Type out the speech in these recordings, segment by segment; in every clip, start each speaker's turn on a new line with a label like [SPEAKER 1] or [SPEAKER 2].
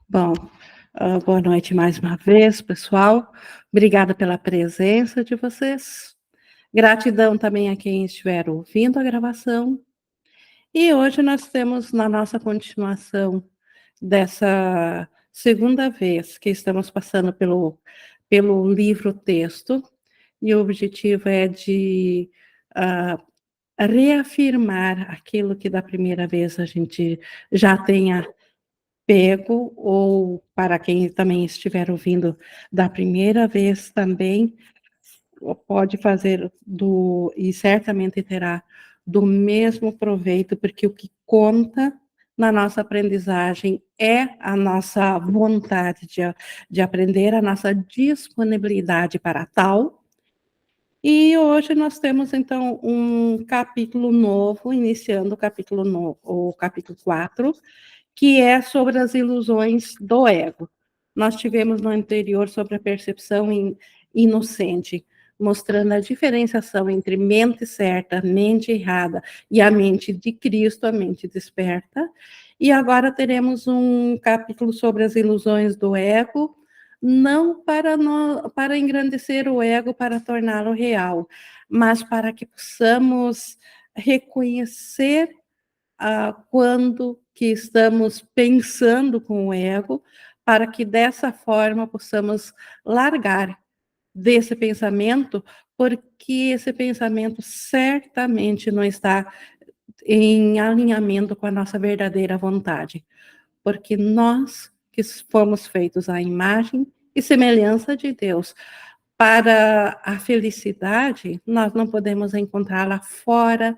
[SPEAKER 1] Bom, boa noite mais uma vez, pessoal. Obrigada pela presença de vocês. Gratidão também a quem estiver ouvindo a gravação. E hoje nós temos na nossa continuação dessa segunda vez que estamos passando pelo livro-texto, e o objetivo é de ah, reafirmar aquilo que da primeira vez a gente já tenha pego, ou para quem também estiver ouvindo da primeira vez também, pode fazer e certamente terá do mesmo proveito, porque o que conta na nossa aprendizagem é a nossa vontade de aprender, a nossa disponibilidade para tal. E hoje nós temos, então, um capítulo novo, iniciando o capítulo novo, o capítulo 4, que é sobre as ilusões do ego. Nós tivemos no anterior sobre a percepção inocente, mostrando a diferenciação entre mente certa, mente errada, e a mente de Cristo, a mente desperta. E agora teremos um capítulo sobre as ilusões do ego, não para engrandecer o ego, para torná-lo real, mas para que possamos reconhecer quando que estamos pensando com o ego, para que dessa forma possamos largar desse pensamento, porque esse pensamento certamente não está em alinhamento com a nossa verdadeira vontade, porque nós que fomos feitos à imagem e semelhança de Deus, para a felicidade, nós não podemos encontrá-la fora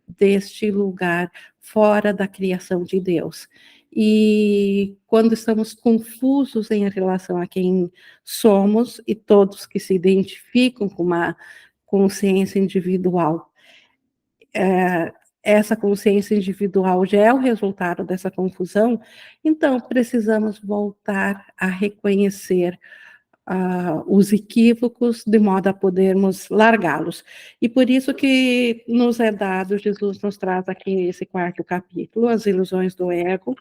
[SPEAKER 1] deste lugar, fora da criação de Deus. E quando estamos confusos em relação a quem somos, e todos que se identificam com uma consciência individual, essa consciência individual já é o resultado dessa confusão, então precisamos voltar a reconhecer os equívocos, de modo a podermos largá-los. E por isso que nos é dado, Jesus nos traz aqui esse quarto capítulo, as ilusões do ego,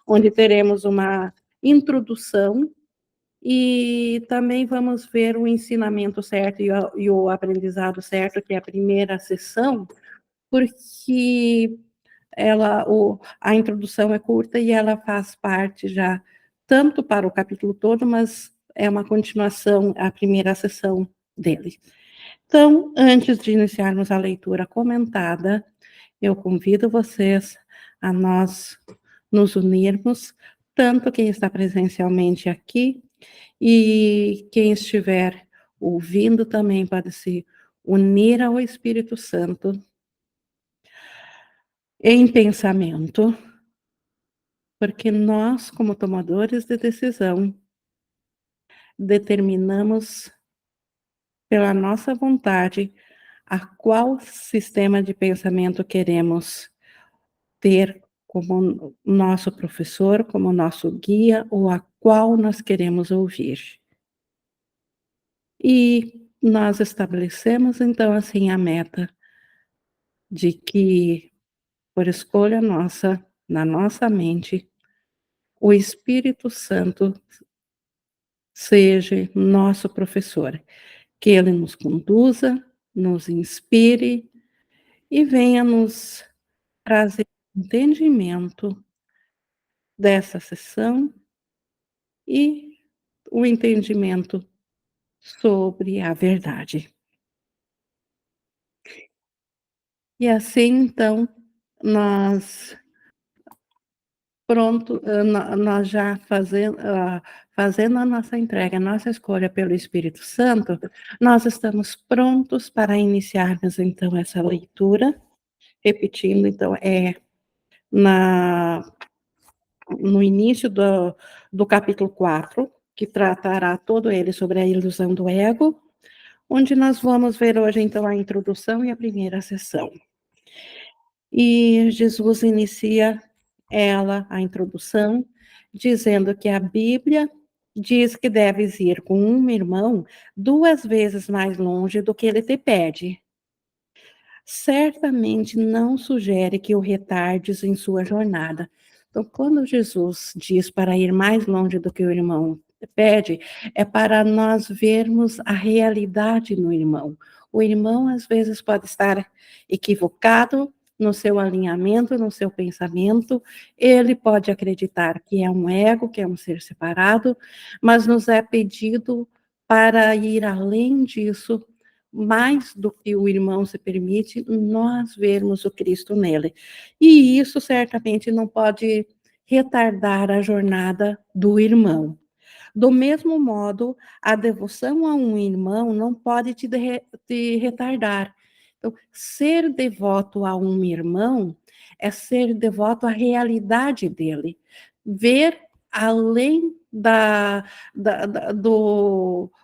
[SPEAKER 1] onde teremos uma introdução e também vamos ver o ensinamento certo e o aprendizado certo, que é a primeira sessão, porque a introdução é curta e ela faz parte já tanto para o capítulo todo, mas é uma continuação, a primeira sessão dele. Então, antes de iniciarmos a leitura comentada, eu convido vocês a nós nos unirmos, tanto quem está presencialmente aqui e quem estiver ouvindo também pode se unir ao Espírito Santo em pensamento, porque nós, como tomadores de decisão, determinamos pela nossa vontade a qual sistema de pensamento queremos ter como nosso professor, como nosso guia, ou a qual nós queremos ouvir. E nós estabelecemos, então, assim, a meta de que, por escolha nossa, na nossa mente, o Espírito Santo seja nosso professor, que ele nos conduza, nos inspire e venha nos trazer entendimento dessa sessão e o entendimento sobre a verdade. E assim, então, nós nós já fazendo a nossa entrega, a nossa escolha pelo Espírito Santo, nós estamos prontos para iniciarmos, então, essa leitura, repetindo, então, na no início do capítulo 4, que tratará todo ele sobre a ilusão do ego, onde nós vamos ver hoje, então, a introdução e a primeira sessão. E Jesus inicia a introdução, dizendo que a Bíblia diz que deves ir com um irmão 2 vezes mais longe do que ele te pede. Certamente não sugere que o retardes em sua jornada. Então, quando Jesus diz para ir mais longe do que o irmão pede, é para nós vermos a realidade no irmão. O irmão, às vezes, pode estar equivocado no seu alinhamento, no seu pensamento, ele pode acreditar que é um ego, que é um ser separado, mas nos é pedido para ir além disso, mais do que o irmão se permite, nós vermos o Cristo nele. E isso certamente não pode retardar a jornada do irmão. Do mesmo modo, a devoção a um irmão não pode te retardar. Então, ser devoto a um irmão é ser devoto à realidade dele, ver além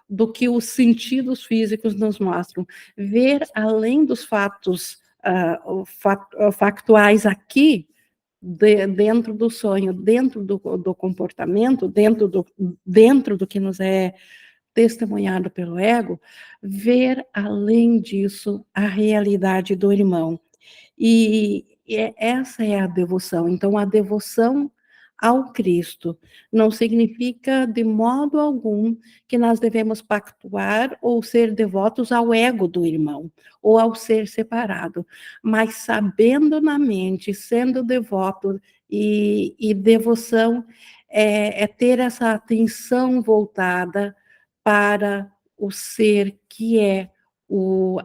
[SPEAKER 1] do que os sentidos físicos nos mostram, ver além dos fatos factuais aqui, dentro do sonho, dentro do comportamento, dentro do que nos é testemunhado pelo ego, ver além disso a realidade do irmão. Essa é a devoção. Então, a devoção ao Cristo não significa de modo algum que nós devemos pactuar ou ser devotos ao ego do irmão, ou ao ser separado, mas sabendo na mente, sendo devoto e devoção é ter essa atenção voltada para o ser que é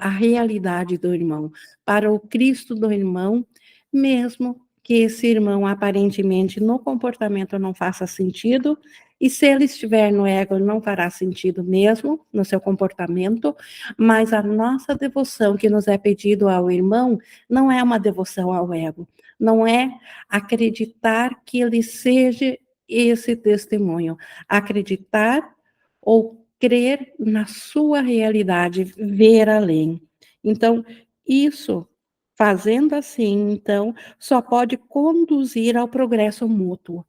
[SPEAKER 1] a realidade do irmão, para o Cristo do irmão, mesmo que esse irmão aparentemente no comportamento não faça sentido, e se ele estiver no ego, não fará sentido mesmo no seu comportamento, mas a nossa devoção que nos é pedido ao irmão não é uma devoção ao ego, não é acreditar que ele seja esse testemunho, acreditar ou crer na sua realidade, ver além. Então, isso, fazendo assim, então, só pode conduzir ao progresso mútuo.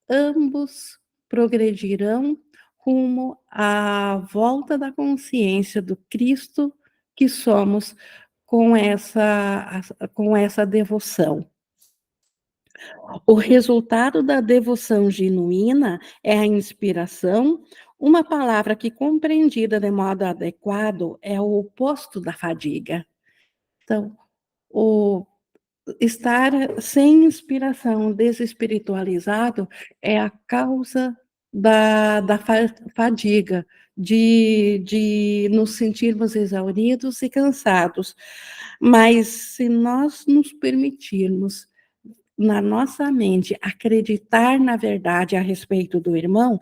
[SPEAKER 1] Ambos progredirão rumo à volta da consciência do Cristo que somos com essa devoção. O resultado da devoção genuína é a inspiração, uma palavra que, compreendida de modo adequado, é o oposto da fadiga. Então, o estar sem inspiração, desespiritualizado, é a causa da fadiga, de nos sentirmos exauridos e cansados. Mas se nós nos permitirmos na nossa mente acreditar na verdade a respeito do irmão,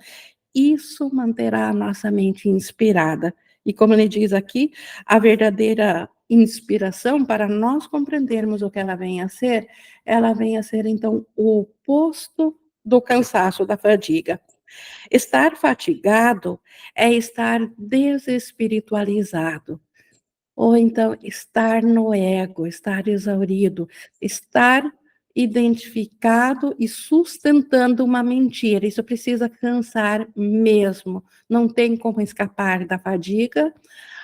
[SPEAKER 1] isso manterá a nossa mente inspirada. E como ele diz aqui, a verdadeira inspiração, para nós compreendermos o que ela vem a ser, então, o oposto do cansaço, da fadiga. Estar fatigado é estar desespiritualizado. Ou então estar no ego, estar exaurido, estar identificado e sustentando uma mentira. Isso precisa cansar mesmo. Não tem como escapar da fadiga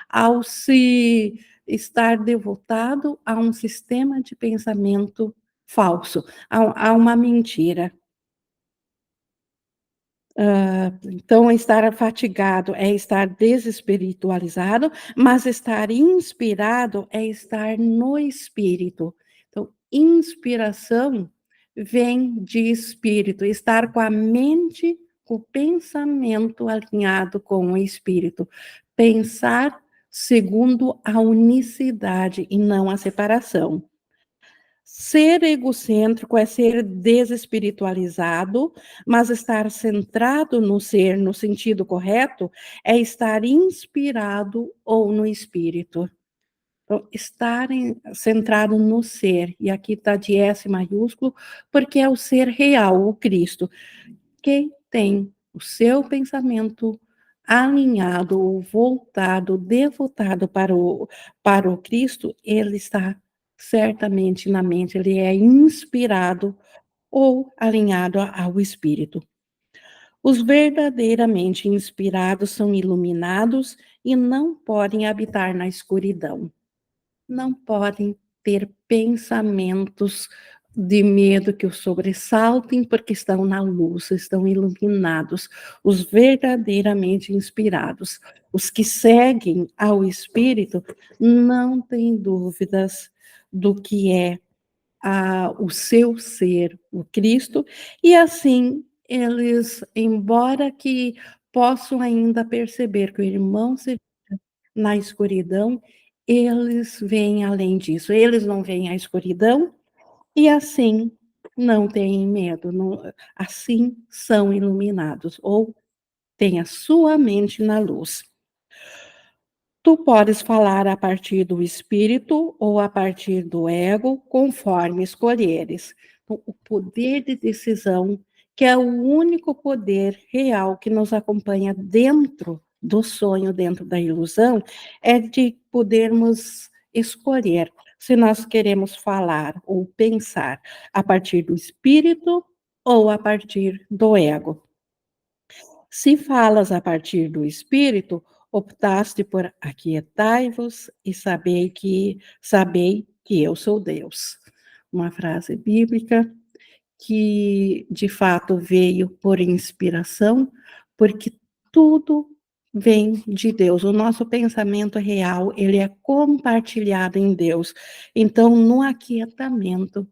[SPEAKER 1] ao se estar devotado a um sistema de pensamento falso, a uma mentira. Então, estar fatigado é estar desespiritualizado, mas estar inspirado é estar no espírito. Então, inspiração vem de espírito, estar com a mente, com o pensamento alinhado com o espírito. Pensar segundo a unicidade e não a separação. Ser egocêntrico é ser desespiritualizado, mas estar centrado no ser, no sentido correto, é estar inspirado ou no espírito. Então, centrado no ser, e aqui está de S maiúsculo, porque é o ser real, o Cristo. Quem tem o seu pensamento alinhado, ou voltado, devotado para o Cristo, ele está certamente na mente, ele é inspirado ou alinhado ao Espírito. Os verdadeiramente inspirados são iluminados e não podem habitar na escuridão. Não podem ter pensamentos de medo que os sobressaltem, porque estão na luz, estão iluminados, os verdadeiramente inspirados. Os que seguem ao Espírito não têm dúvidas do que é o seu ser, o Cristo, e assim eles, embora que possam ainda perceber que o irmão se na escuridão, eles veem além disso, eles não veem a escuridão e assim não têm medo, assim são iluminados, ou têm a sua mente na luz. Tu podes falar a partir do espírito ou a partir do ego, conforme escolheres. Então, o poder de decisão, que é o único poder real que nos acompanha dentro do sonho, dentro da ilusão, é de podermos escolher se nós queremos falar ou pensar a partir do espírito ou a partir do ego. Se falas a partir do espírito, optaste por aquietai-vos e sabei que eu sou Deus. Uma frase bíblica que de fato veio por inspiração, porque tudo vem de Deus. O nosso pensamento real, ele é compartilhado em Deus. Então, no aquietamento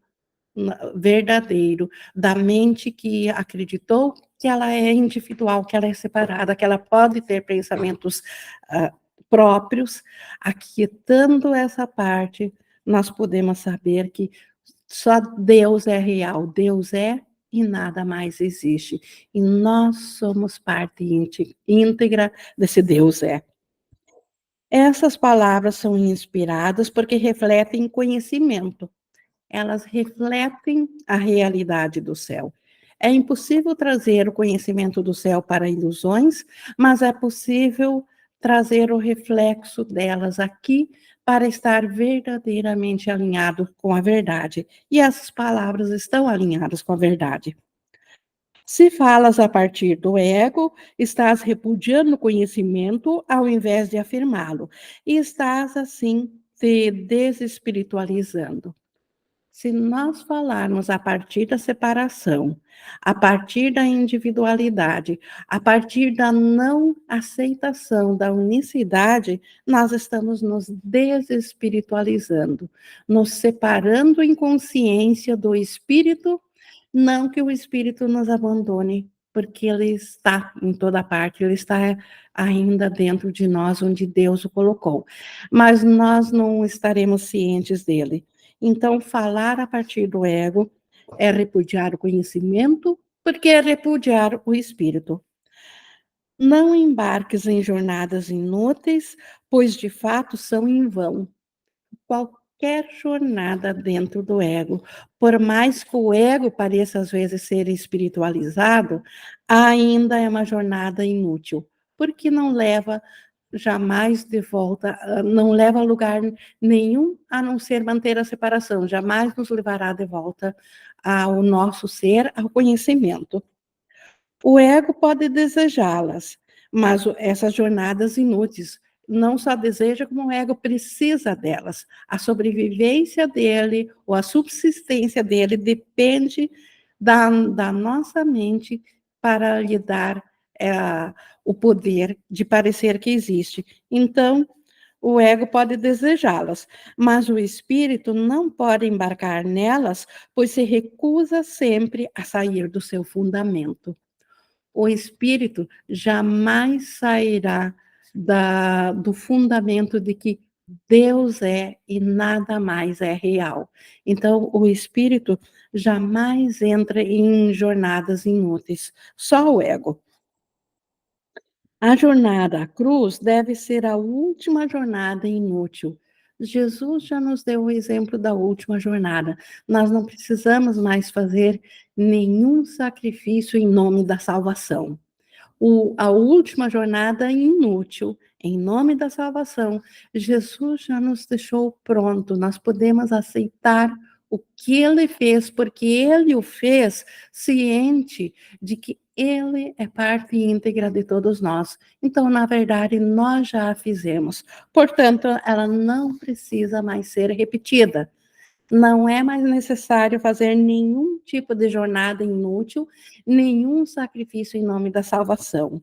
[SPEAKER 1] verdadeiro da mente que acreditou que ela é individual, que ela é separada, que ela pode ter pensamentos uh, próprios, aquietando essa parte, nós podemos saber que só Deus é real, Deus é e nada mais existe. E nós somos parte íntegra desse Deus é. Essas palavras são inspiradas porque refletem conhecimento, elas refletem a realidade do céu. É impossível trazer o conhecimento do céu para ilusões, mas é possível trazer o reflexo delas aqui para estar verdadeiramente alinhado com a verdade. E essas palavras estão alinhadas com a verdade. Se falas a partir do ego, estás repudiando o conhecimento ao invés de afirmá-lo, e estás, assim, te desespiritualizando. Se nós falarmos a partir da separação, a partir da individualidade, a partir da não aceitação da unicidade, nós estamos nos desespiritualizando, nos separando em consciência do espírito, não que o espírito nos abandone, porque ele está em toda parte, ele está ainda dentro de nós, onde Deus o colocou, mas nós não estaremos cientes dele. Então, falar a partir do ego é repudiar o conhecimento, porque é repudiar o espírito. Não embarques em jornadas inúteis, pois de fato são em vão. Qualquer jornada dentro do ego, por mais que o ego pareça às vezes ser espiritualizado, ainda é uma jornada inútil, porque não leva jamais de volta, não leva a lugar nenhum a não ser manter a separação, jamais nos levará de volta ao nosso ser, ao conhecimento. O ego pode desejá-las, mas essas jornadas inúteis não só deseja, como o ego precisa delas. A sobrevivência dele ou a subsistência dele depende da nossa mente para lhe dar o poder de parecer que existe. Então, o ego pode desejá-las, mas o espírito não pode embarcar nelas, pois se recusa sempre a sair do seu fundamento. O espírito jamais sairá do fundamento de que Deus é e nada mais é real. Então, o espírito jamais entra em jornadas inúteis, só o ego. A jornada à cruz deve ser a última jornada inútil. Jesus já nos deu o exemplo da última jornada. Nós não precisamos mais fazer nenhum sacrifício em nome da salvação. A última jornada inútil, em nome da salvação, Jesus já nos deixou pronto, nós podemos aceitar o que ele fez, porque ele o fez ciente de que ele é parte íntegra de todos nós. Então, na verdade, nós já a fizemos. Portanto, ela não precisa mais ser repetida. Não é mais necessário fazer nenhum tipo de jornada inútil, nenhum sacrifício em nome da salvação.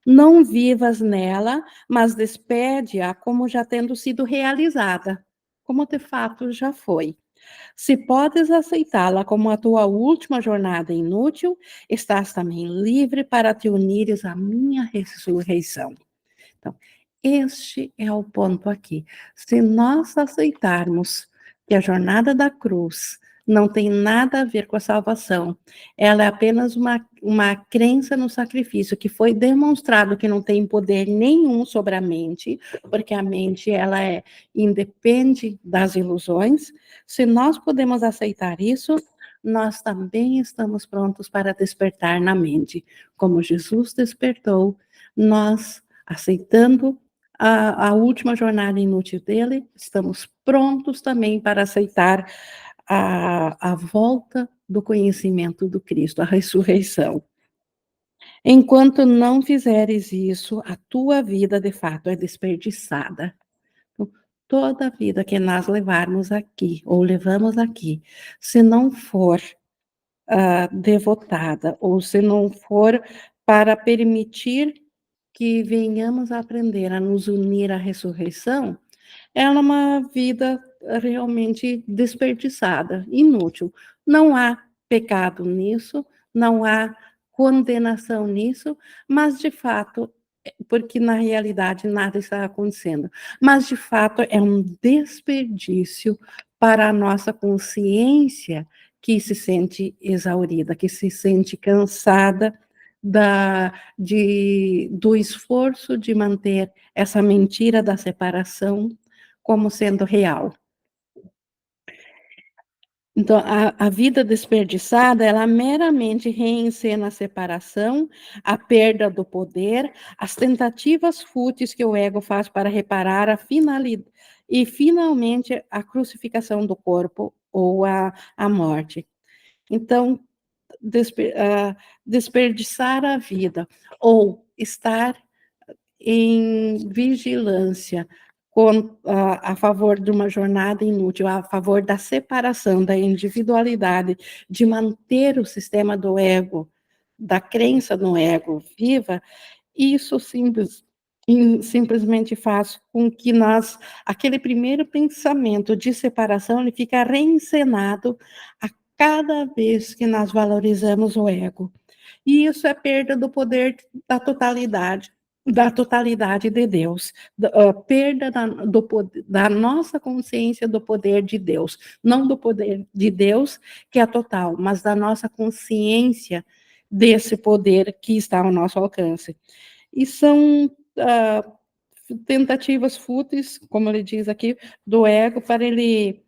[SPEAKER 1] Não vivas nela, mas despede-a como já tendo sido realizada, como de fato já foi. Se podes aceitá-la como a tua última jornada inútil, estás também livre para te unires à minha ressurreição. Então, este é o ponto aqui. Se nós aceitarmos que a jornada da cruz não tem nada a ver com a salvação, ela é apenas uma crença no sacrifício, que foi demonstrado que não tem poder nenhum sobre a mente, porque a mente ela independe das ilusões. Se nós podemos aceitar isso, nós também estamos prontos para despertar na mente. Como Jesus despertou, nós aceitando a última jornada inútil dele, estamos prontos também para aceitar a volta do conhecimento do Cristo, a ressurreição. Enquanto não fizeres isso, a tua vida de fato é desperdiçada. Então, toda a vida que nós levarmos aqui, ou levamos aqui, se não for devotada, ou se não for para permitir que venhamos a aprender a nos unir à ressurreição, ela é uma vida realmente desperdiçada, inútil. Não há pecado nisso, não há condenação nisso, mas de fato, porque na realidade nada está acontecendo, mas de fato é um desperdício para a nossa consciência que se sente exaurida, que se sente cansada do esforço de manter essa mentira da separação como sendo real. Então, a vida desperdiçada, ela meramente reencena a separação, a perda do poder, as tentativas fúteis que o ego faz para reparar a finalidade e, finalmente, a crucificação do corpo ou a morte. Então, desperdiçar a vida ou estar em vigilância a favor de uma jornada inútil, a favor da separação da individualidade, de manter o sistema do ego, da crença no ego viva, isso simplesmente faz com que aquele primeiro pensamento de separação, ele fica reencenado a cada vez que nós valorizamos o ego. E isso é perda do poder da totalidade de Deus, perda da nossa consciência do poder de Deus, não do poder de Deus, que é total, mas da nossa consciência desse poder que está ao nosso alcance. E são tentativas fúteis, como ele diz aqui, do ego para ele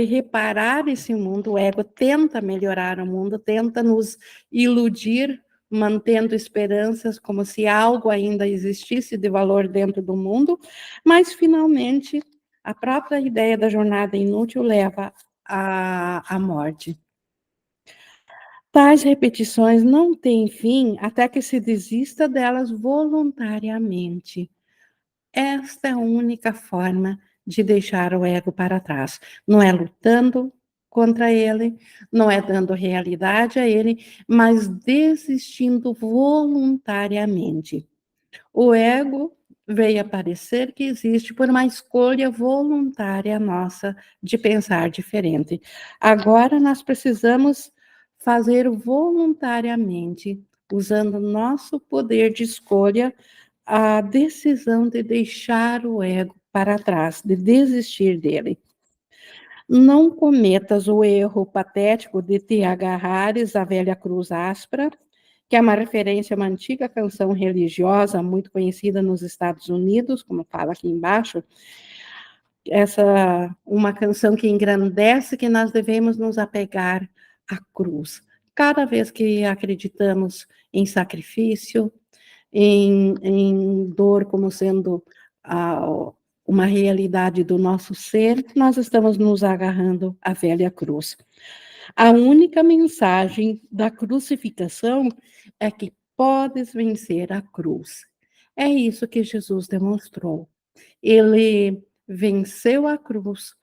[SPEAKER 1] reparar esse mundo. O ego tenta melhorar o mundo, tenta nos iludir, mantendo esperanças como se algo ainda existisse de valor dentro do mundo, mas finalmente a própria ideia da jornada inútil leva à morte. Tais repetições não têm fim até que se desista delas voluntariamente. Esta é a única forma de deixar o ego para trás. Não é lutando contra ele, não é dando realidade a ele, mas desistindo voluntariamente. O ego veio a parecer que existe por uma escolha voluntária nossa de pensar diferente. Agora nós precisamos fazer voluntariamente, usando nosso poder de escolha, a decisão de deixar o ego para trás, de desistir dele. Não cometas o erro patético de te agarrares à velha cruz áspera, que é uma referência a uma antiga canção religiosa muito conhecida nos Estados Unidos, como fala aqui embaixo, uma canção que engrandece que nós devemos nos apegar à cruz. Cada vez que acreditamos em sacrifício, em dor como sendo uma realidade do nosso ser, nós estamos nos agarrando à velha cruz. A única mensagem da crucificação é que podes vencer a cruz. É isso que Jesus demonstrou. Ele venceu a cruz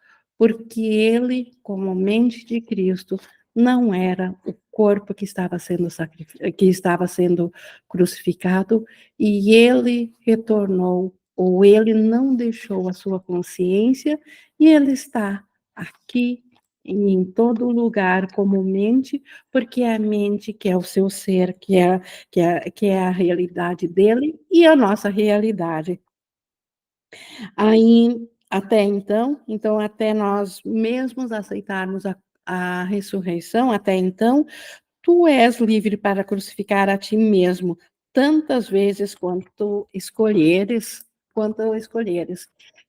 [SPEAKER 1] porque ele, como mente de Cristo, não era o corpo que estava sendo crucificado, e ele retornou, ou ele não deixou a sua consciência, e ele está aqui em todo lugar como mente, porque é a mente que é o seu ser, que é a realidade dele e a nossa realidade. Aí, até então, até nós mesmos aceitarmos a ressurreição, até então, tu és livre para crucificar a ti mesmo, tantas vezes quanto escolheres.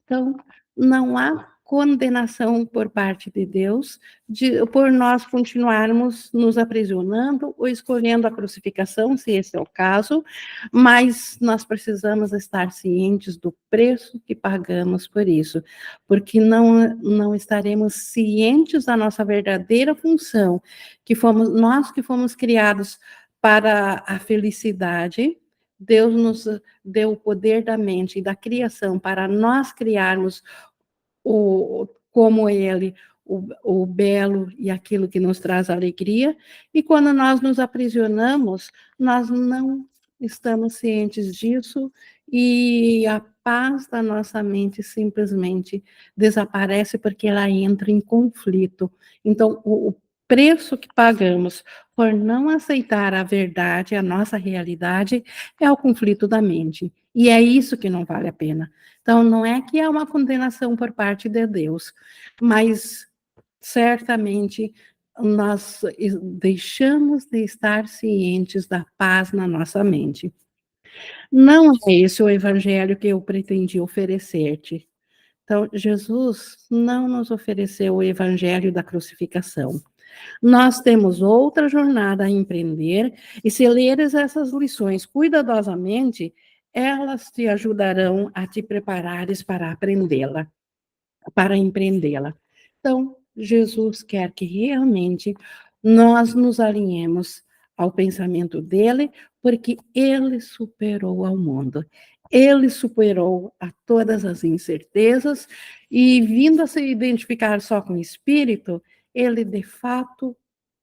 [SPEAKER 1] Então, não há condenação por parte de Deus por nós continuarmos nos aprisionando ou escolhendo a crucificação, se esse é o caso, mas nós precisamos estar cientes do preço que pagamos por isso, porque não estaremos cientes da nossa verdadeira função, que fomos criados para a felicidade. Deus nos deu o poder da mente e da criação para nós criarmos como ele, o belo e aquilo que nos traz alegria, e quando nós nos aprisionamos, nós não estamos cientes disso, e a paz da nossa mente simplesmente desaparece porque ela entra em conflito. Então, o preço que pagamos por não aceitar a verdade, a nossa realidade, é o conflito da mente. E é isso que não vale a pena. Então, não é que é uma condenação por parte de Deus, mas certamente nós deixamos de estar cientes da paz na nossa mente. Não é esse o evangelho que eu pretendi oferecer-te. Então, Jesus não nos ofereceu o evangelho da crucificação. Nós temos outra jornada a empreender, e se leres essas lições cuidadosamente, elas te ajudarão a te preparares para aprendê-la, para empreendê-la. Então, Jesus quer que realmente nós nos alinhemos ao pensamento dele, porque ele superou ao mundo. Ele superou a todas as incertezas e, vindo a se identificar só com o Espírito, ele de fato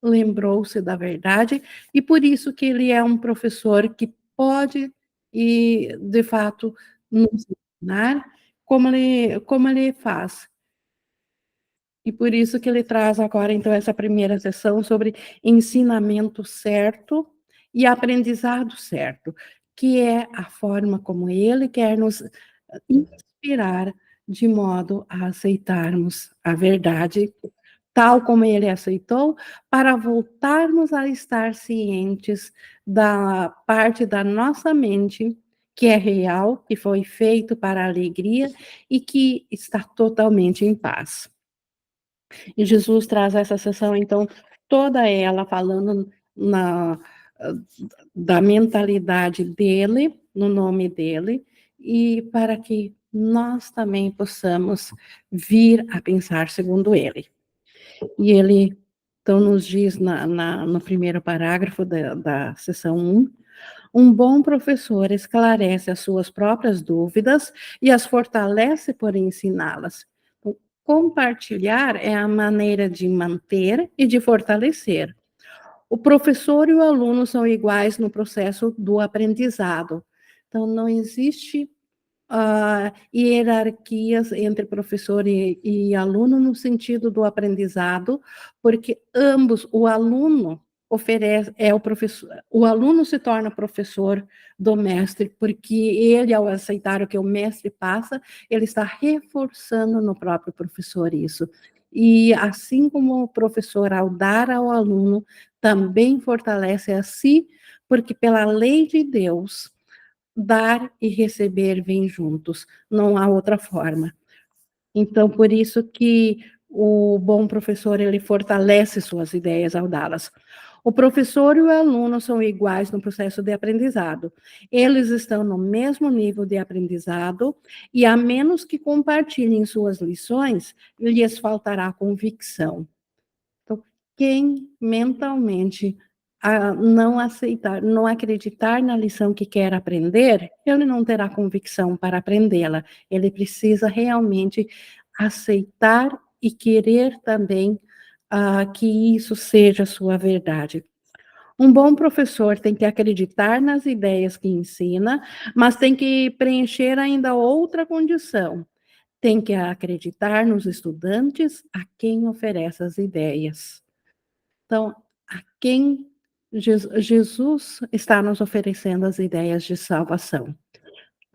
[SPEAKER 1] lembrou-se da verdade, e por isso que ele é um professor que pode e de fato nos ensinar como ele faz. E por isso que ele traz agora, então, essa primeira sessão sobre ensinamento certo e aprendizado certo, que é a forma como ele quer nos inspirar de modo a aceitarmos a verdade, tal como ele aceitou, para voltarmos a estar cientes da parte da nossa mente que é real, que foi feito para a alegria e que está totalmente em paz. E Jesus traz essa sessão, então, toda ela falando da mentalidade dele, no nome dele, e para que nós também possamos vir a pensar segundo ele. E ele, então, nos diz no primeiro parágrafo da sessão 1, um bom professor esclarece as suas próprias dúvidas e as fortalece por ensiná-las. Então, compartilhar é a maneira de manter e de fortalecer. O professor e o aluno são iguais no processo do aprendizado. Então, não existe hierarquias entre professor e aluno no sentido do aprendizado, porque ambos, o aluno oferece, o professor, o aluno se torna professor do mestre, porque ele, ao aceitar o que o mestre passa, ele está reforçando no próprio professor isso. E assim como o professor, ao dar ao aluno, também fortalece a si, porque pela lei de Deus, dar e receber vêm juntos, não há outra forma. Então, por isso que o bom professor, ele fortalece suas ideias ao dá-las. O professor e o aluno são iguais no processo de aprendizado. Eles estão no mesmo nível de aprendizado e, a menos que compartilhem suas lições, lhes faltará convicção. Então, quem mentalmente não aceitar, não acreditar na lição que quer aprender, ele não terá convicção para aprendê-la. Ele precisa realmente aceitar e querer também que isso seja sua verdade. Um bom professor tem que acreditar nas ideias que ensina, mas tem que preencher ainda outra condição. Tem que acreditar nos estudantes a quem oferece as ideias. Então, a quem Jesus está nos oferecendo as ideias de salvação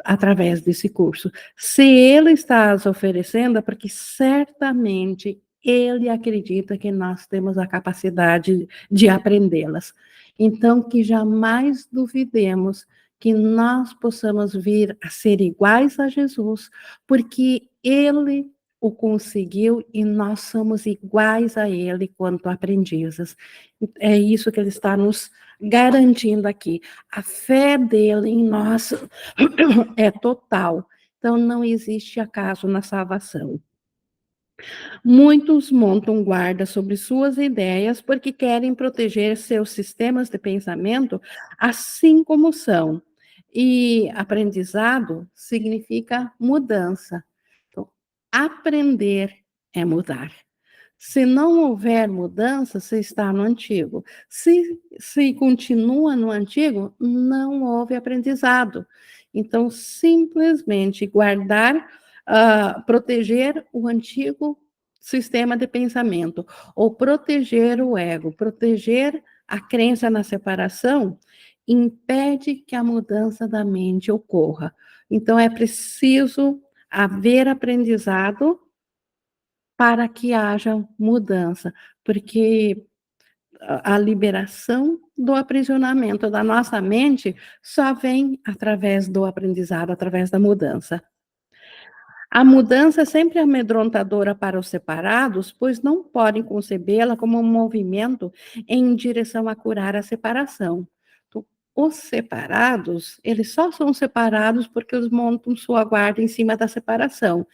[SPEAKER 1] através desse curso. Se ele está as oferecendo, é porque certamente ele acredita que nós temos a capacidade de aprendê-las. Então, que jamais duvidemos que nós possamos vir a ser iguais a Jesus, porque ele o conseguiu e nós somos iguais a ele quanto aprendizes. É isso que ele está nos garantindo aqui. A fé dele em nós é total. Então, não existe acaso na salvação. Muitos montam guarda sobre suas ideias porque querem proteger seus sistemas de pensamento assim como são. E aprendizado significa mudança. Então, aprender é mudar. Se não houver mudança, você está no antigo. Se continua no antigo, não houve aprendizado. Então, simplesmente guardar, proteger o antigo sistema de pensamento, ou proteger o ego, proteger a crença na separação, impede que a mudança da mente ocorra. Então, é preciso haver aprendizado para que haja mudança, porque a liberação do aprisionamento da nossa mente só vem através do aprendizado, através da mudança. A mudança é sempre amedrontadora para os separados, pois não podem concebê-la como um movimento em direção a curar a separação. Então, os separados, eles só são separados porque eles montam sua guarda em cima da separação.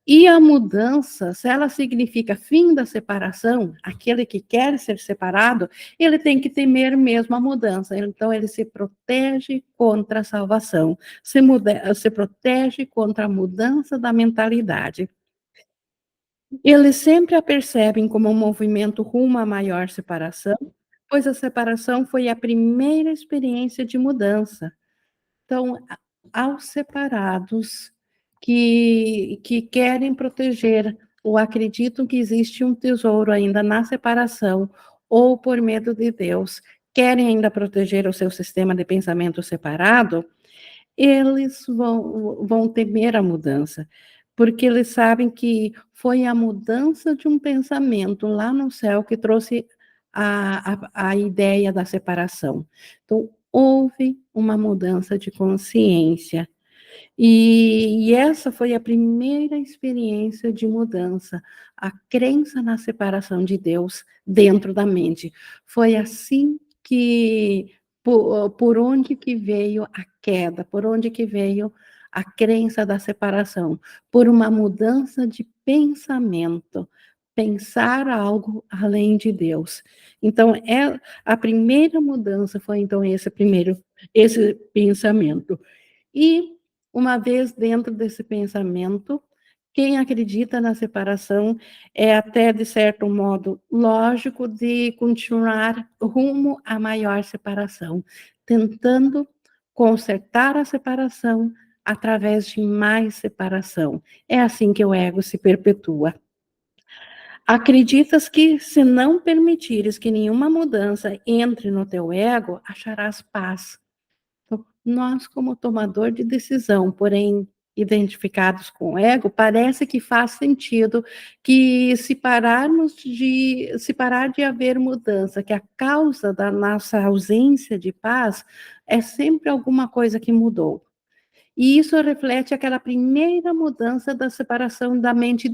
[SPEAKER 1] E a mudança, se ela significa fim da separação, aquele que quer ser separado, ele tem que temer mesmo a mudança. Então, ele se protege contra a salvação, se protege contra a mudança da mentalidade. Eles sempre a percebem como um movimento rumo à maior separação, pois a separação foi a primeira experiência de mudança. Então, aos separados que querem proteger ou acreditam que existe um tesouro ainda na separação, ou por medo de Deus, querem ainda proteger o seu sistema de pensamento separado, eles vão temer a mudança, porque eles sabem que foi a mudança de um pensamento lá no céu que trouxe a ideia da separação. Então, houve uma mudança de consciência. E essa foi a primeira experiência de mudança, a crença na separação de Deus dentro da mente. Foi assim que, por onde que veio a queda, por onde que veio a crença da separação, por uma mudança de pensamento, pensar algo além de Deus. Então, a primeira mudança foi então esse pensamento. E, uma vez dentro desse pensamento, quem acredita na separação é até, de certo modo, lógico de continuar rumo à maior separação, tentando consertar a separação através de mais separação. É assim que o ego se perpetua. Acreditas que, se não permitires que nenhuma mudança entre no teu ego, acharás paz. Então, nós, como tomador de decisão, porém identificados com o ego, parece que faz sentido que se parar de haver mudança, que a causa da nossa ausência de paz é sempre alguma coisa que mudou. E isso reflete aquela primeira mudança da separação da mente,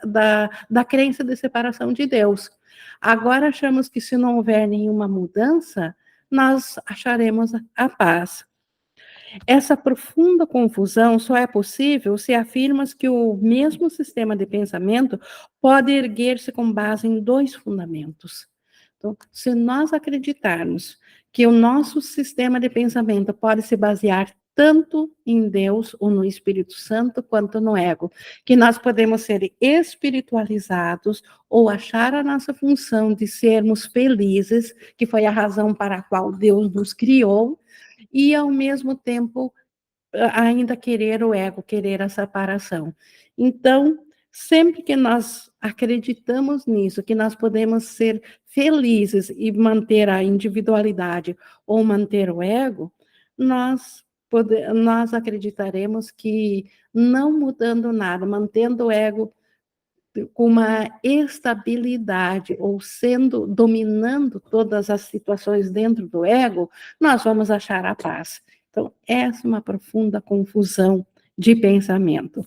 [SPEAKER 1] da crença de separação de Deus. Agora achamos que, se não houver nenhuma mudança, nós acharemos a paz. Essa profunda confusão só é possível se afirmas que o mesmo sistema de pensamento pode erguer-se com base em dois fundamentos. Então, se nós acreditarmos que o nosso sistema de pensamento pode se basear tanto em Deus ou no Espírito Santo, quanto no ego, que nós podemos ser espiritualizados ou achar a nossa função de sermos felizes, que foi a razão para a qual Deus nos criou, e ao mesmo tempo ainda querer o ego, querer a separação. Então, sempre que nós acreditamos nisso, que nós podemos ser felizes e manter a individualidade ou manter o ego, nós acreditaremos que não mudando nada, mantendo o ego com uma estabilidade ou sendo dominando todas as situações dentro do ego, nós vamos achar a paz. Então, essa é uma profunda confusão de pensamento.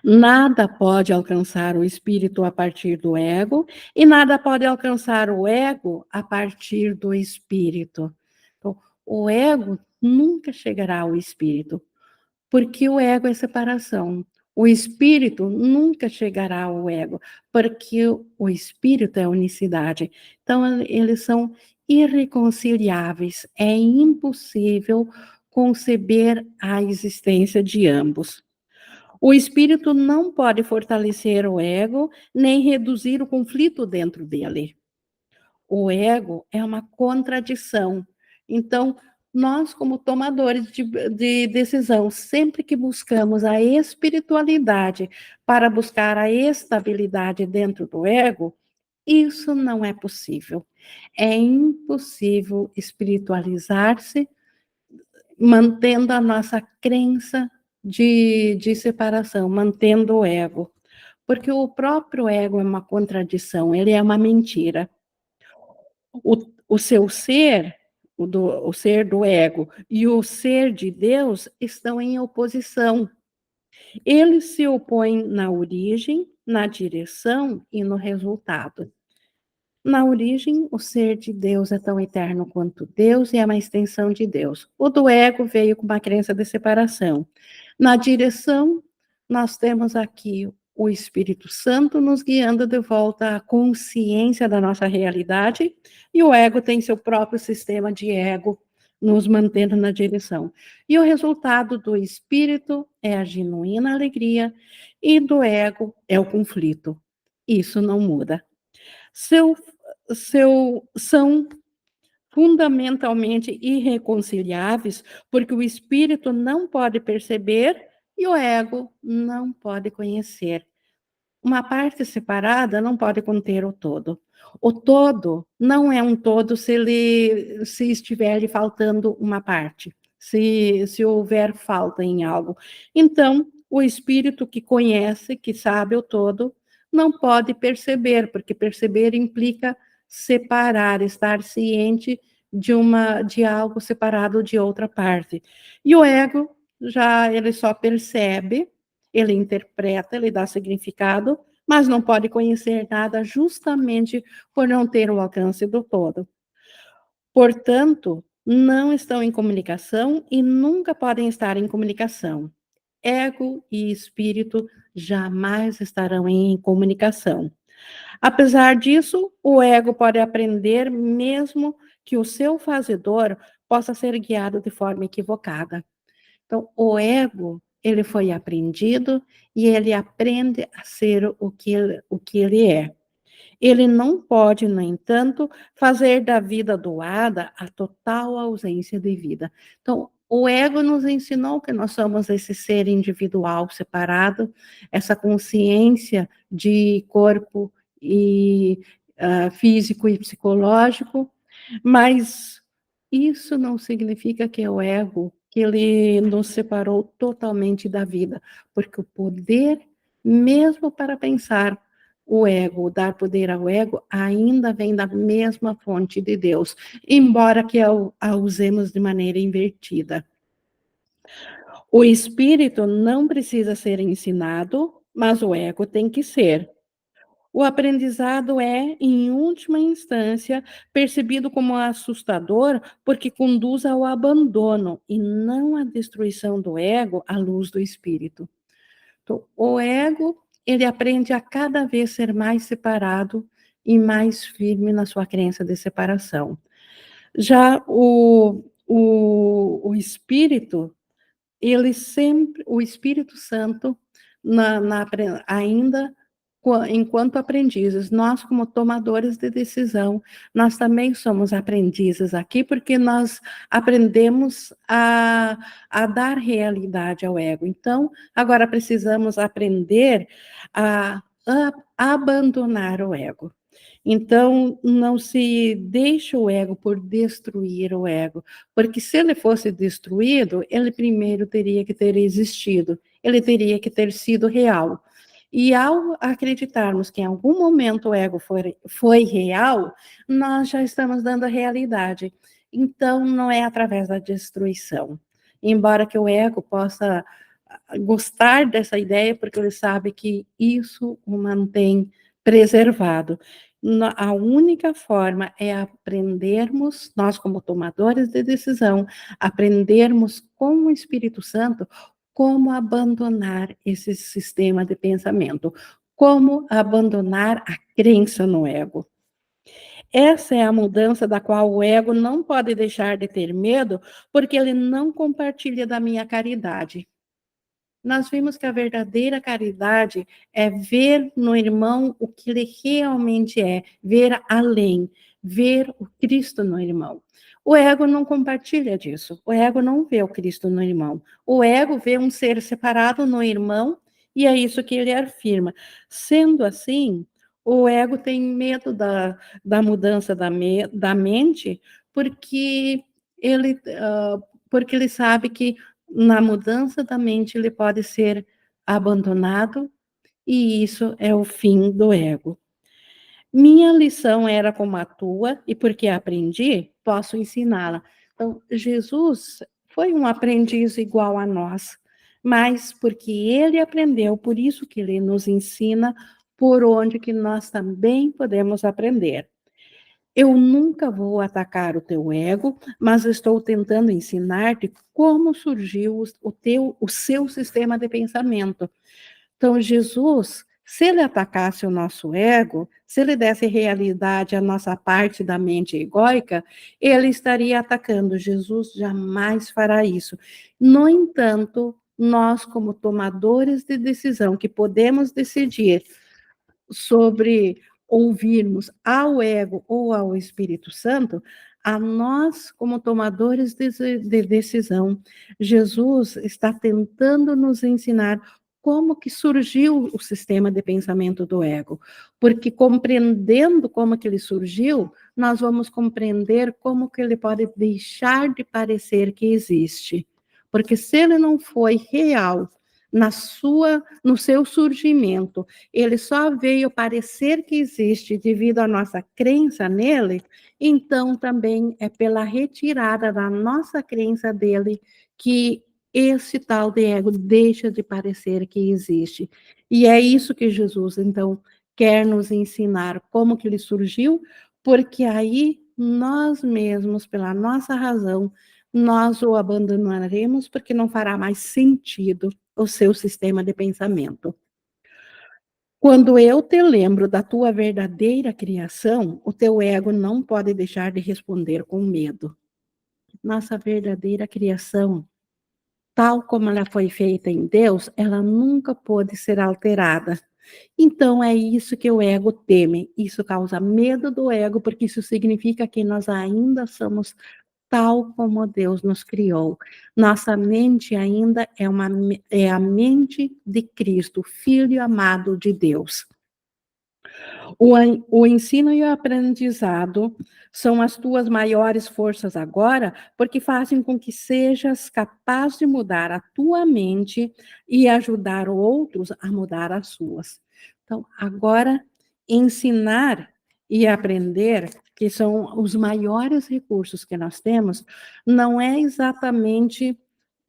[SPEAKER 1] Nada pode alcançar o espírito a partir do ego, e nada pode alcançar o ego a partir do espírito. Então, o ego nunca chegará ao espírito, porque o ego é separação. O espírito nunca chegará ao ego, porque o espírito é unicidade. Então, eles são irreconciliáveis. É impossível conceber a existência de ambos. O espírito não pode fortalecer o ego, nem reduzir o conflito dentro dele. O ego é uma contradição. Então, nós, como tomadores de decisão, sempre que buscamos a espiritualidade para buscar a estabilidade dentro do ego, isso não é possível. É impossível espiritualizar-se mantendo a nossa crença de separação, mantendo o ego. Porque o próprio ego é uma contradição, ele é uma mentira. O seu ser, o ser do ego e o ser de Deus estão em oposição. Eles se opõem na origem, na direção e no resultado. Na origem, o ser de Deus é tão eterno quanto Deus e é uma extensão de Deus. O do ego veio com uma crença de separação. Na direção, nós temos aqui o Espírito Santo nos guiando de volta à consciência da nossa realidade, e o ego tem seu próprio sistema de ego nos mantendo na direção. E o resultado do espírito é a genuína alegria e do ego é o conflito. Isso não muda. São fundamentalmente irreconciliáveis, porque o espírito não pode perceber e o ego não pode conhecer. Uma parte separada não pode conter o todo. O todo não é um todo se estiver lhe faltando uma parte, se houver falta em algo. Então, o espírito que conhece, que sabe o todo, não pode perceber, porque perceber implica separar, estar ciente de algo separado de outra parte. E o ego já ele só percebe, ele interpreta, ele dá significado, mas não pode conhecer nada justamente por não ter o alcance do todo. Portanto, não estão em comunicação e nunca podem estar em comunicação. Ego e espírito jamais estarão em comunicação. Apesar disso, o ego pode aprender mesmo que o seu fazedor possa ser guiado de forma equivocada. Então, o ego, ele foi aprendido e ele aprende a ser o que ele é. Ele não pode, no entanto, fazer da vida doada a total ausência de vida. Então, o ego nos ensinou que nós somos esse ser individual separado, essa consciência de corpo e físico e psicológico, mas isso não significa que é o ego que ele nos separou totalmente da vida, porque o poder, mesmo para pensar o ego, dar poder ao ego, ainda vem da mesma fonte de Deus, embora que a usemos de maneira invertida. O espírito não precisa ser ensinado, mas o ego tem que ser. O aprendizado é, em última instância, percebido como assustador porque conduz ao abandono e não à destruição do ego à luz do espírito. Então, o ego, ele aprende a cada vez ser mais separado e mais firme na sua crença de separação. Já O Espírito, ele sempre, o Espírito Santo, ainda enquanto aprendizes, nós como tomadores de decisão, nós também somos aprendizes aqui, porque nós aprendemos a dar realidade ao ego. Então, agora precisamos aprender a abandonar o ego. Então, não se deixa o ego por destruir o ego, porque se ele fosse destruído, ele primeiro teria que ter existido, ele teria que ter sido real. E ao acreditarmos que em algum momento o ego foi real, nós já estamos dando a realidade. Então, não é através da destruição. Embora que o ego possa gostar dessa ideia, porque ele sabe que isso o mantém preservado. A única forma é aprendermos, nós como tomadores de decisão, aprendermos com o Espírito Santo como abandonar esse sistema de pensamento, como abandonar a crença no ego. Essa é a mudança da qual o ego não pode deixar de ter medo, porque ele não compartilha da minha caridade. Nós vimos que a verdadeira caridade é ver no irmão o que ele realmente é, ver além, ver o Cristo no irmão. O ego não compartilha disso. O ego não vê o Cristo no irmão. O ego vê um ser separado no irmão e é isso que ele afirma. Sendo assim, o ego tem medo da mudança da mente, porque porque ele sabe que na mudança da mente ele pode ser abandonado, e isso é o fim do ego. Minha lição era como a tua, e porque aprendi, posso ensiná-la. Então, Jesus foi um aprendiz igual a nós, mas porque ele aprendeu, por isso que ele nos ensina por onde que nós também podemos aprender. Eu nunca vou atacar o teu ego, mas estou tentando ensinar-te como surgiu o seu sistema de pensamento. Então, Jesus, se ele atacasse o nosso ego, se ele desse realidade à nossa parte da mente egóica, ele estaria atacando. Jesus jamais fará isso. No entanto, nós, como tomadores de decisão, que podemos decidir sobre ouvirmos ao ego ou ao Espírito Santo, a nós, como tomadores de decisão, Jesus está tentando nos ensinar como que surgiu o sistema de pensamento do ego, porque compreendendo como que ele surgiu, nós vamos compreender como que ele pode deixar de parecer que existe. Porque se ele não foi real no seu surgimento, ele só veio parecer que existe devido à nossa crença nele, então também é pela retirada da nossa crença dele que esse tal de ego deixa de parecer que existe. E é isso que Jesus, então, quer nos ensinar, como que ele surgiu, porque aí nós mesmos, pela nossa razão, nós o abandonaremos porque não fará mais sentido o seu sistema de pensamento. Quando eu te lembro da tua verdadeira criação, o teu ego não pode deixar de responder com medo. Nossa verdadeira criação, tal como ela foi feita em Deus, ela nunca pôde ser alterada. Então é isso que o ego teme. Isso causa medo do ego, porque isso significa que nós ainda somos tal como Deus nos criou. Nossa mente ainda é a mente de Cristo, Filho amado de Deus. O ensino e o aprendizado são as tuas maiores forças agora, porque fazem com que sejas capaz de mudar a tua mente e ajudar outros a mudar as suas. Então, agora, ensinar e aprender, que são os maiores recursos que nós temos, não é exatamente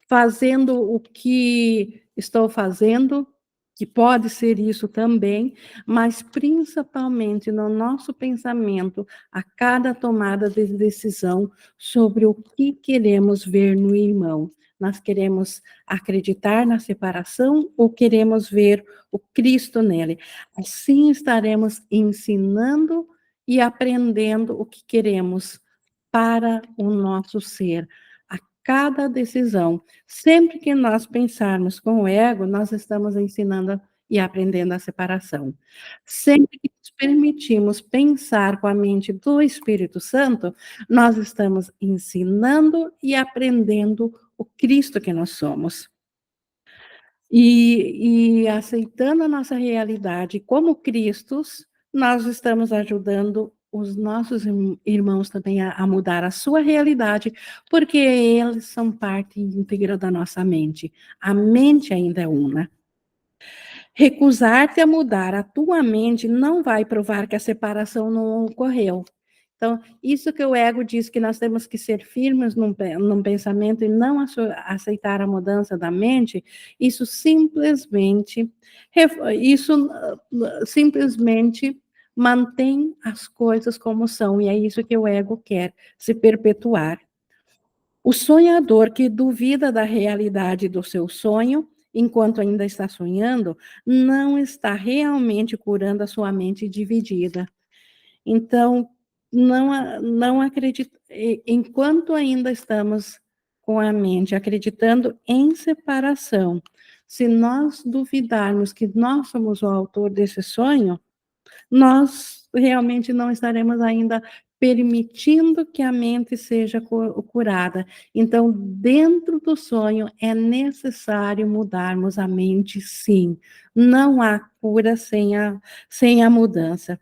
[SPEAKER 1] fazendo o que estou fazendo, que pode ser isso também, mas principalmente no nosso pensamento, a cada tomada de decisão sobre o que queremos ver no irmão. Nós queremos acreditar na separação ou queremos ver o Cristo nele? Assim estaremos ensinando e aprendendo o que queremos para o nosso ser, cada decisão. Sempre que nós pensarmos com o ego, nós estamos ensinando e aprendendo a separação. Sempre que nos permitimos pensar com a mente do Espírito Santo, nós estamos ensinando e aprendendo o Cristo que nós somos. E aceitando a nossa realidade como Cristos, nós estamos ajudando os nossos irmãos também a mudar a sua realidade, porque eles são parte íntegra da nossa mente. A mente ainda é una. Recusar-te a mudar a tua mente não vai provar que a separação não ocorreu. Então, isso que o ego diz que nós temos que ser firmes num pensamento e não aceitar a mudança da mente, isso simplesmente, isso simplesmente mantém as coisas como são, e é isso que o ego quer, se perpetuar. O sonhador que duvida da realidade do seu sonho, enquanto ainda está sonhando, não está realmente curando a sua mente dividida. Então, não acredito, enquanto ainda estamos com a mente acreditando em separação, se nós duvidarmos que nós somos o autor desse sonho, nós realmente não estaremos ainda permitindo que a mente seja curada. Então, dentro do sonho, é necessário mudarmos a mente, sim. Não há cura sem a mudança.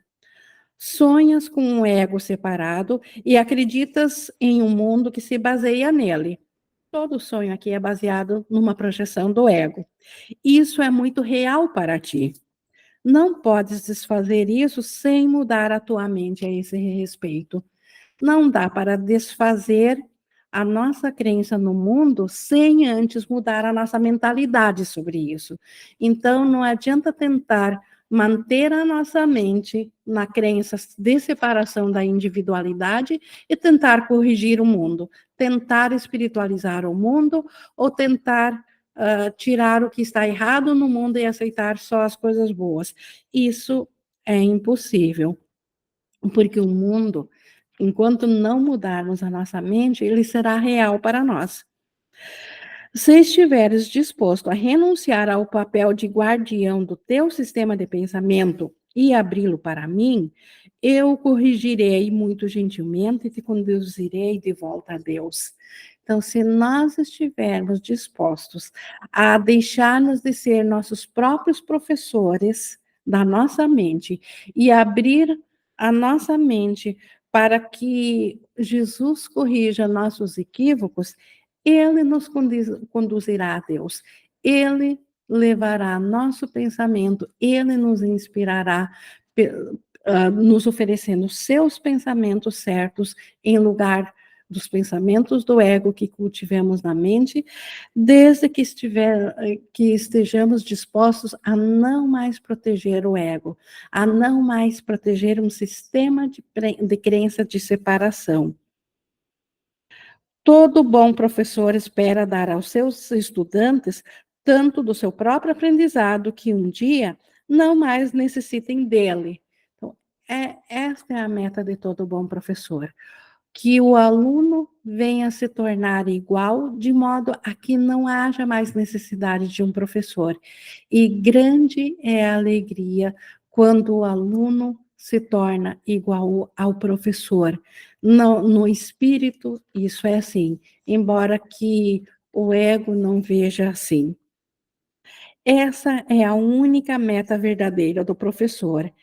[SPEAKER 1] Sonhas com um ego separado e acreditas em um mundo que se baseia nele. Todo sonho aqui é baseado numa projeção do ego. Isso é muito real para ti. Não podes desfazer isso sem mudar a tua mente a esse respeito. Não dá para desfazer a nossa crença no mundo sem antes mudar a nossa mentalidade sobre isso. Então, não adianta tentar manter a nossa mente na crença de separação da individualidade e tentar corrigir o mundo, tentar espiritualizar o mundo ou tentar tirar o que está errado no mundo e aceitar só as coisas boas. Isso é impossível, porque o mundo, enquanto não mudarmos a nossa mente, ele será real para nós. Se estiveres disposto a renunciar ao papel de guardião do teu sistema de pensamento e abri-lo para mim, eu o corrigirei muito gentilmente e te conduzirei de volta a Deus. Então, se nós estivermos dispostos a deixar-nos de ser nossos próprios professores da nossa mente e abrir a nossa mente para que Jesus corrija nossos equívocos, ele nos conduzirá a Deus. Ele levará nosso pensamento, ele nos inspirará, nos oferecendo seus pensamentos certos em lugar dos pensamentos do ego que cultivamos na mente, desde que estejamos dispostos a não mais proteger o ego, a não mais proteger um sistema de crença de separação. Todo bom professor espera dar aos seus estudantes tanto do seu próprio aprendizado que um dia não mais necessitem dele. Então, esta é a meta de todo bom professor, que o aluno venha se tornar igual, de modo a que não haja mais necessidade de um professor. E grande é a alegria quando o aluno se torna igual ao professor. No espírito, isso é assim, embora que o ego não veja assim. Essa é a única meta verdadeira do professor.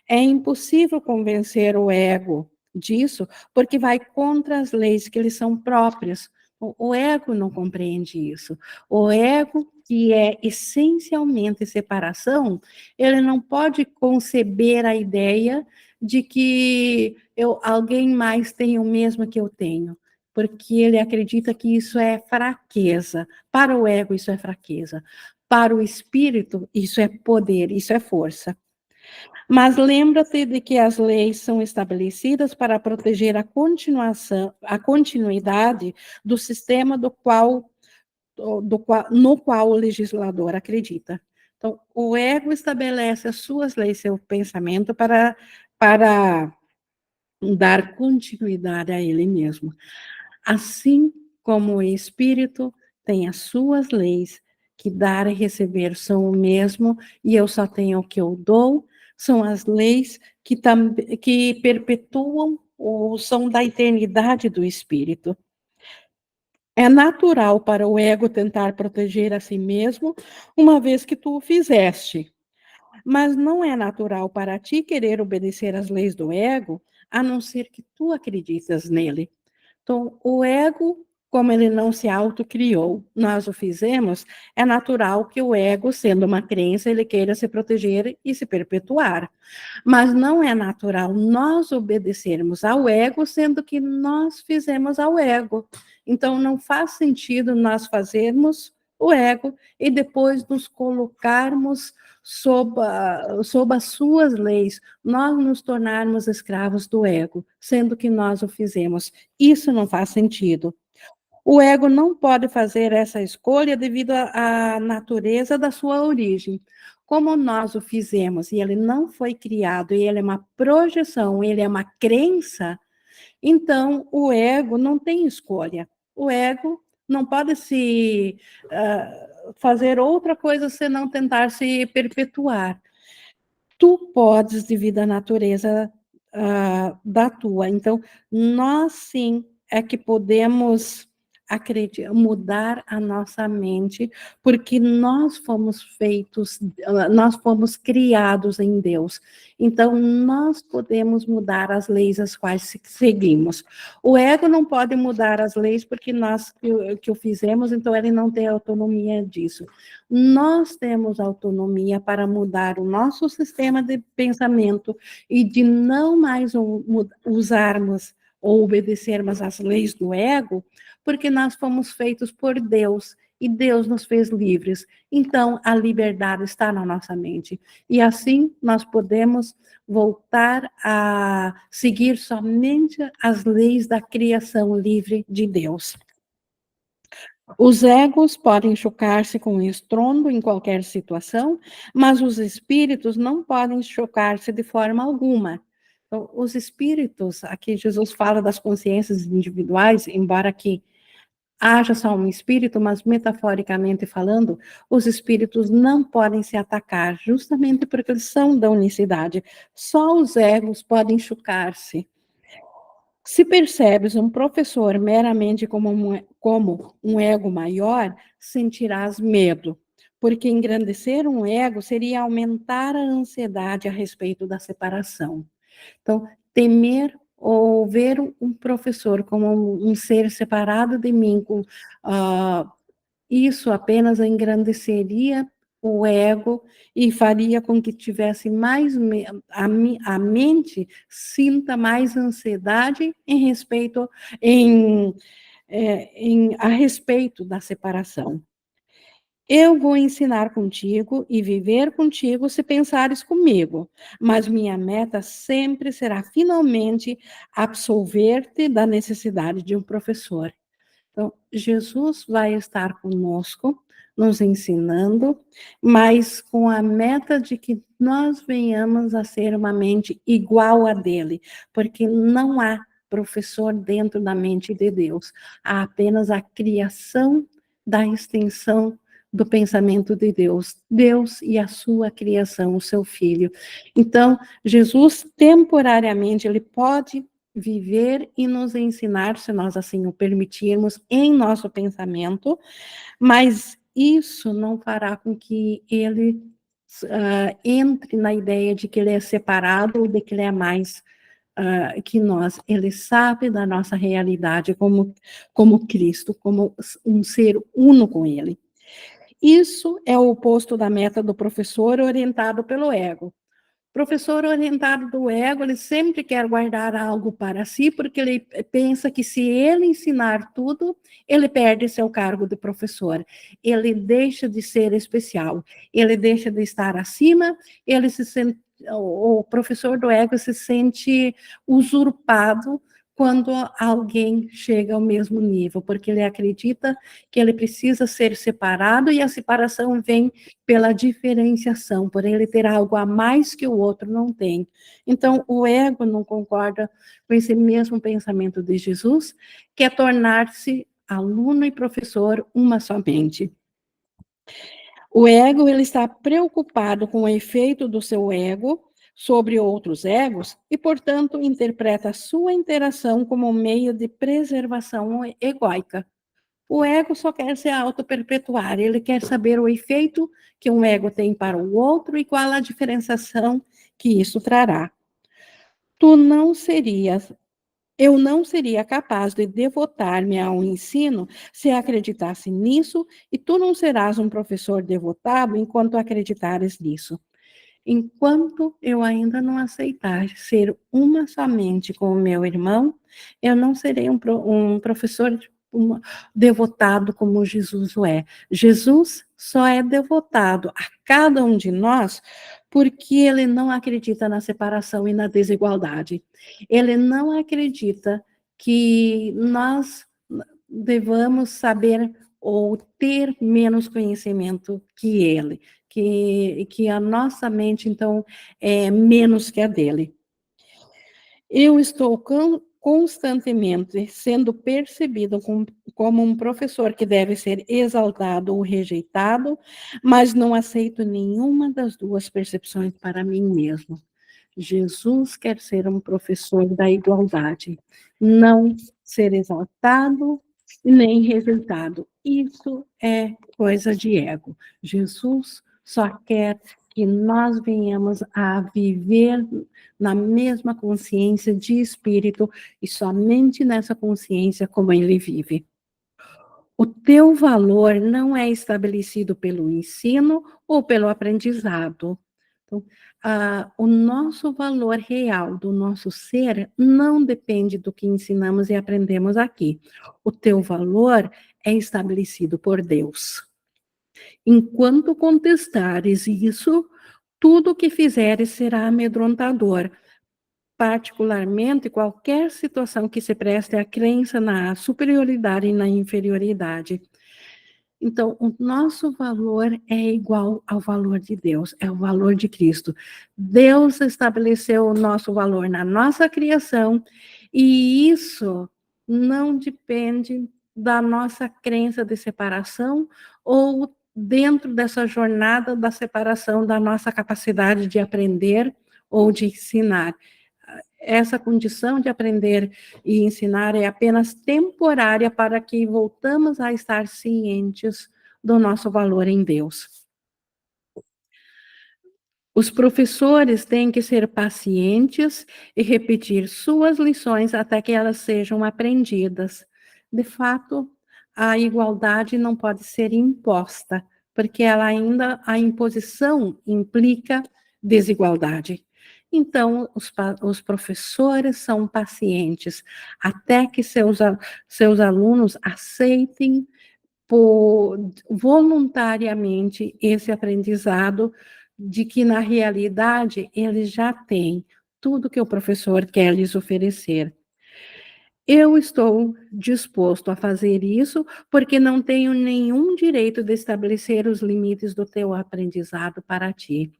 [SPEAKER 1] É impossível convencer o ego disso, porque vai contra as leis que lhe são próprias. O ego não compreende isso. O ego, que é essencialmente separação, ele não pode conceber a ideia de que alguém mais tem o mesmo que eu tenho, porque ele acredita que isso é fraqueza. Para o ego, isso é fraqueza. Para o espírito, isso é poder, isso é força. Mas lembra-te de que as leis são estabelecidas para proteger a continuidade do sistema no qual o legislador acredita. Então, o ego estabelece as suas leis, seu pensamento, para dar continuidade a ele mesmo. Assim como o espírito tem as suas leis, que dar e receber são o mesmo, e eu só tenho o que eu dou, são as leis que perpetuam ou são da eternidade do espírito. É natural para o ego tentar proteger a si mesmo, uma vez que tu o fizeste. Mas não é natural para ti querer obedecer às leis do ego, a não ser que tu acreditas nele. Então, o ego, como ele não se autocriou, nós o fizemos, é natural que o ego, sendo uma crença, ele queira se proteger e se perpetuar. Mas não é natural nós obedecermos ao ego, sendo que nós fizemos ao ego. Então, não faz sentido nós fazermos o ego e depois nos colocarmos sob as suas leis, nós nos tornarmos escravos do ego, sendo que nós o fizemos. Isso não faz sentido. O ego não pode fazer essa escolha devido à natureza da sua origem. Como nós o fizemos e ele não foi criado, e ele é uma projeção, ele é uma crença, então o ego não tem escolha. O ego não pode se fazer outra coisa senão tentar se perpetuar. Tu podes, devido à natureza da tua. Então, nós sim é que podemos mudar a nossa mente, porque nós fomos feitos, nós fomos criados em Deus. Então, nós podemos mudar as leis as quais seguimos. O ego não pode mudar as leis porque nós que o fizemos, então ele não tem autonomia disso. Nós temos autonomia para mudar o nosso sistema de pensamento e de não mais usarmos ou obedecermos às leis do ego, porque nós fomos feitos por Deus e Deus nos fez livres. Então, a liberdade está na nossa mente. E assim nós podemos voltar a seguir somente as leis da criação livre de Deus. Os egos podem chocar-se com estrondo em qualquer situação, mas os espíritos não podem chocar-se de forma alguma. Então, os espíritos, aqui Jesus fala das consciências individuais, embora que haja só um espírito, mas metaforicamente falando, os espíritos não podem se atacar, justamente porque eles são da unicidade. Só os egos podem chocar-se. Se percebes um professor meramente como um ego maior, sentirás medo, porque engrandecer um ego seria aumentar a ansiedade a respeito da separação. Então, temer ou ver um professor como um ser separado de mim, isso apenas engrandeceria o ego e faria com que tivesse mais a mente sinta mais ansiedade em respeito a respeito da separação. Eu vou ensinar contigo e viver contigo se pensares comigo, mas minha meta sempre será finalmente absolver-te da necessidade de um professor. Então, Jesus vai estar conosco, nos ensinando, mas com a meta de que nós venhamos a ser uma mente igual a dele, porque não há professor dentro da mente de Deus, há apenas a criação da extensão do pensamento de Deus, Deus e a sua criação, o seu filho. Então, Jesus temporariamente ele pode viver e nos ensinar, se nós assim o permitirmos, em nosso pensamento, mas isso não fará com que ele entre na ideia de que ele é separado ou de que ele é mais que nós. Ele sabe da nossa realidade como Cristo, como um ser uno com ele. Isso é o oposto da meta do professor orientado pelo ego. Professor orientado do ego, ele sempre quer guardar algo para si, porque ele pensa que se ele ensinar tudo, ele perde seu cargo de professor. Ele deixa de ser especial, ele deixa de estar acima, ele se sente, o professor do ego se sente usurpado quando alguém chega ao mesmo nível, porque ele acredita que ele precisa ser separado e a separação vem pela diferenciação, por ele ter algo a mais que o outro não tem. Então, o ego não concorda com esse mesmo pensamento de Jesus, que é tornar-se aluno e professor uma somente. O ego, ele está preocupado com o efeito do seu ego sobre outros egos e, portanto, interpreta a sua interação como um meio de preservação egóica. O ego só quer se auto-perpetuar, ele quer saber o efeito que um ego tem para o outro e qual a diferenciação que isso trará. Tu não serias Eu não seria capaz de devotar-me ao ensino se acreditasse nisso, e tu não serás um professor devotado enquanto acreditares nisso. Enquanto eu ainda não aceitar ser uma somente com o meu irmão, eu não serei um professor devotado como Jesus o é. Jesus só é devotado a cada um de nós porque ele não acredita na separação e na desigualdade. Ele não acredita que nós devamos saber ou ter menos conhecimento que ele, que a nossa mente, então, é menos que a dele. Eu estou constantemente sendo percebido como um professor que deve ser exaltado ou rejeitado, mas não aceito nenhuma das duas percepções para mim mesmo. Jesus quer ser um professor da igualdade, não ser exaltado nem rejeitado. Isso é coisa de ego. Jesus só quer que nós venhamos a viver na mesma consciência de espírito e somente nessa consciência como ele vive. O teu valor não é estabelecido pelo ensino ou pelo aprendizado. Então, o nosso valor real do nosso ser não depende do que ensinamos e aprendemos aqui. O teu valor é estabelecido por Deus. Enquanto contestares isso, tudo o que fizeres será amedrontador, particularmente qualquer situação que se preste à crença na superioridade e na inferioridade. Então, o nosso valor é igual ao valor de Deus, é o valor de Cristo. Deus estabeleceu o nosso valor na nossa criação, e isso não depende da nossa crença de separação ou dentro dessa jornada da separação da nossa capacidade de aprender ou de ensinar. Essa condição de aprender e ensinar é apenas temporária para que voltamos a estar cientes do nosso valor em Deus. Os professores têm que ser pacientes e repetir suas lições até que elas sejam aprendidas. De fato, a igualdade não pode ser imposta, porque a imposição implica desigualdade. Então, os professores são pacientes até que seus alunos aceitem voluntariamente esse aprendizado de que, na realidade, eles já têm tudo que o professor quer lhes oferecer. Eu estou disposto a fazer isso porque não tenho nenhum direito de estabelecer os limites do teu aprendizado para ti.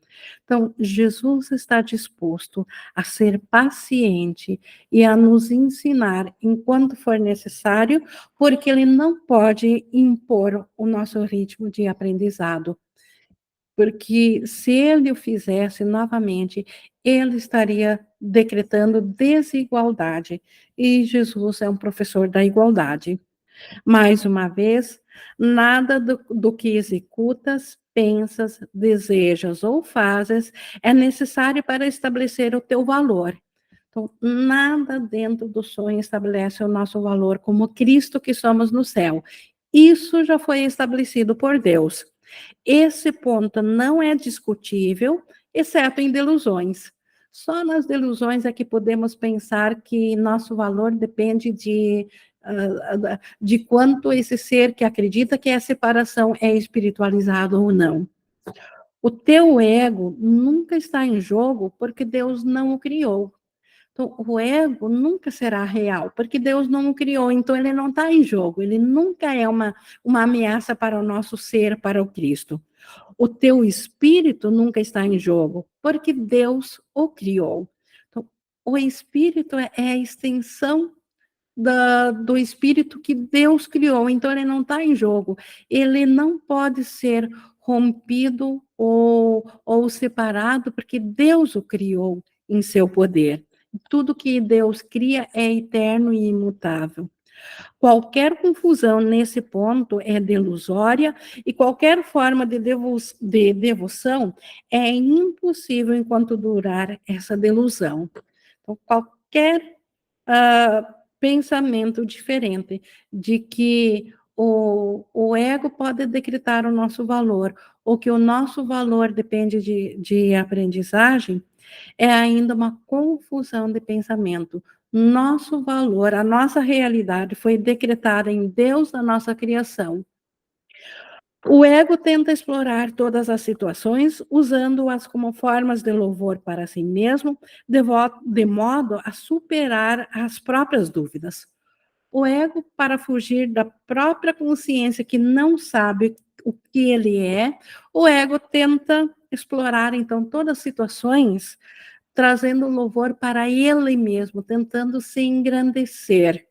[SPEAKER 1] Então, Jesus está disposto a ser paciente e a nos ensinar enquanto for necessário, porque ele não pode impor o nosso ritmo de aprendizado. Porque se ele o fizesse novamente, ele estaria decretando desigualdade. E Jesus é um professor da igualdade. Mais uma vez, nada do que executas, pensas, desejas ou fazes é necessário para estabelecer o teu valor. Então, nada dentro do sonho estabelece o nosso valor como Cristo que somos no céu. Isso já foi estabelecido por Deus. Esse ponto não é discutível, exceto em delusões. Só nas delusões é que podemos pensar que nosso valor depende de quanto esse ser que acredita que a separação é espiritualizado ou não. O teu ego nunca está em jogo porque Deus não o criou. Então, o ego nunca será real, porque Deus não o criou, então ele não está em jogo, ele nunca é uma ameaça para o nosso ser, para o Cristo. O teu espírito nunca está em jogo, porque Deus o criou. Então, o espírito é a extensão do espírito que Deus criou, então ele não está em jogo, ele não pode ser rompido ou separado, porque Deus o criou em seu poder. Tudo que Deus cria é eterno e imutável. Qualquer confusão nesse ponto é delusória e qualquer forma de devoção é impossível enquanto durar essa delusão. Então, qualquer pensamento diferente de que o ego pode decretar o nosso valor, ou que o nosso valor depende de aprendizagem, é ainda uma confusão de pensamento. Nosso valor, a nossa realidade foi decretada em Deus na nossa criação. O ego tenta explorar todas as situações, usando-as como formas de louvor para si mesmo, de modo a superar as próprias dúvidas. O ego, para fugir da própria consciência que não sabe o que ele é, o ego tenta explorar, então, todas as situações, trazendo louvor para ele mesmo, tentando se engrandecer.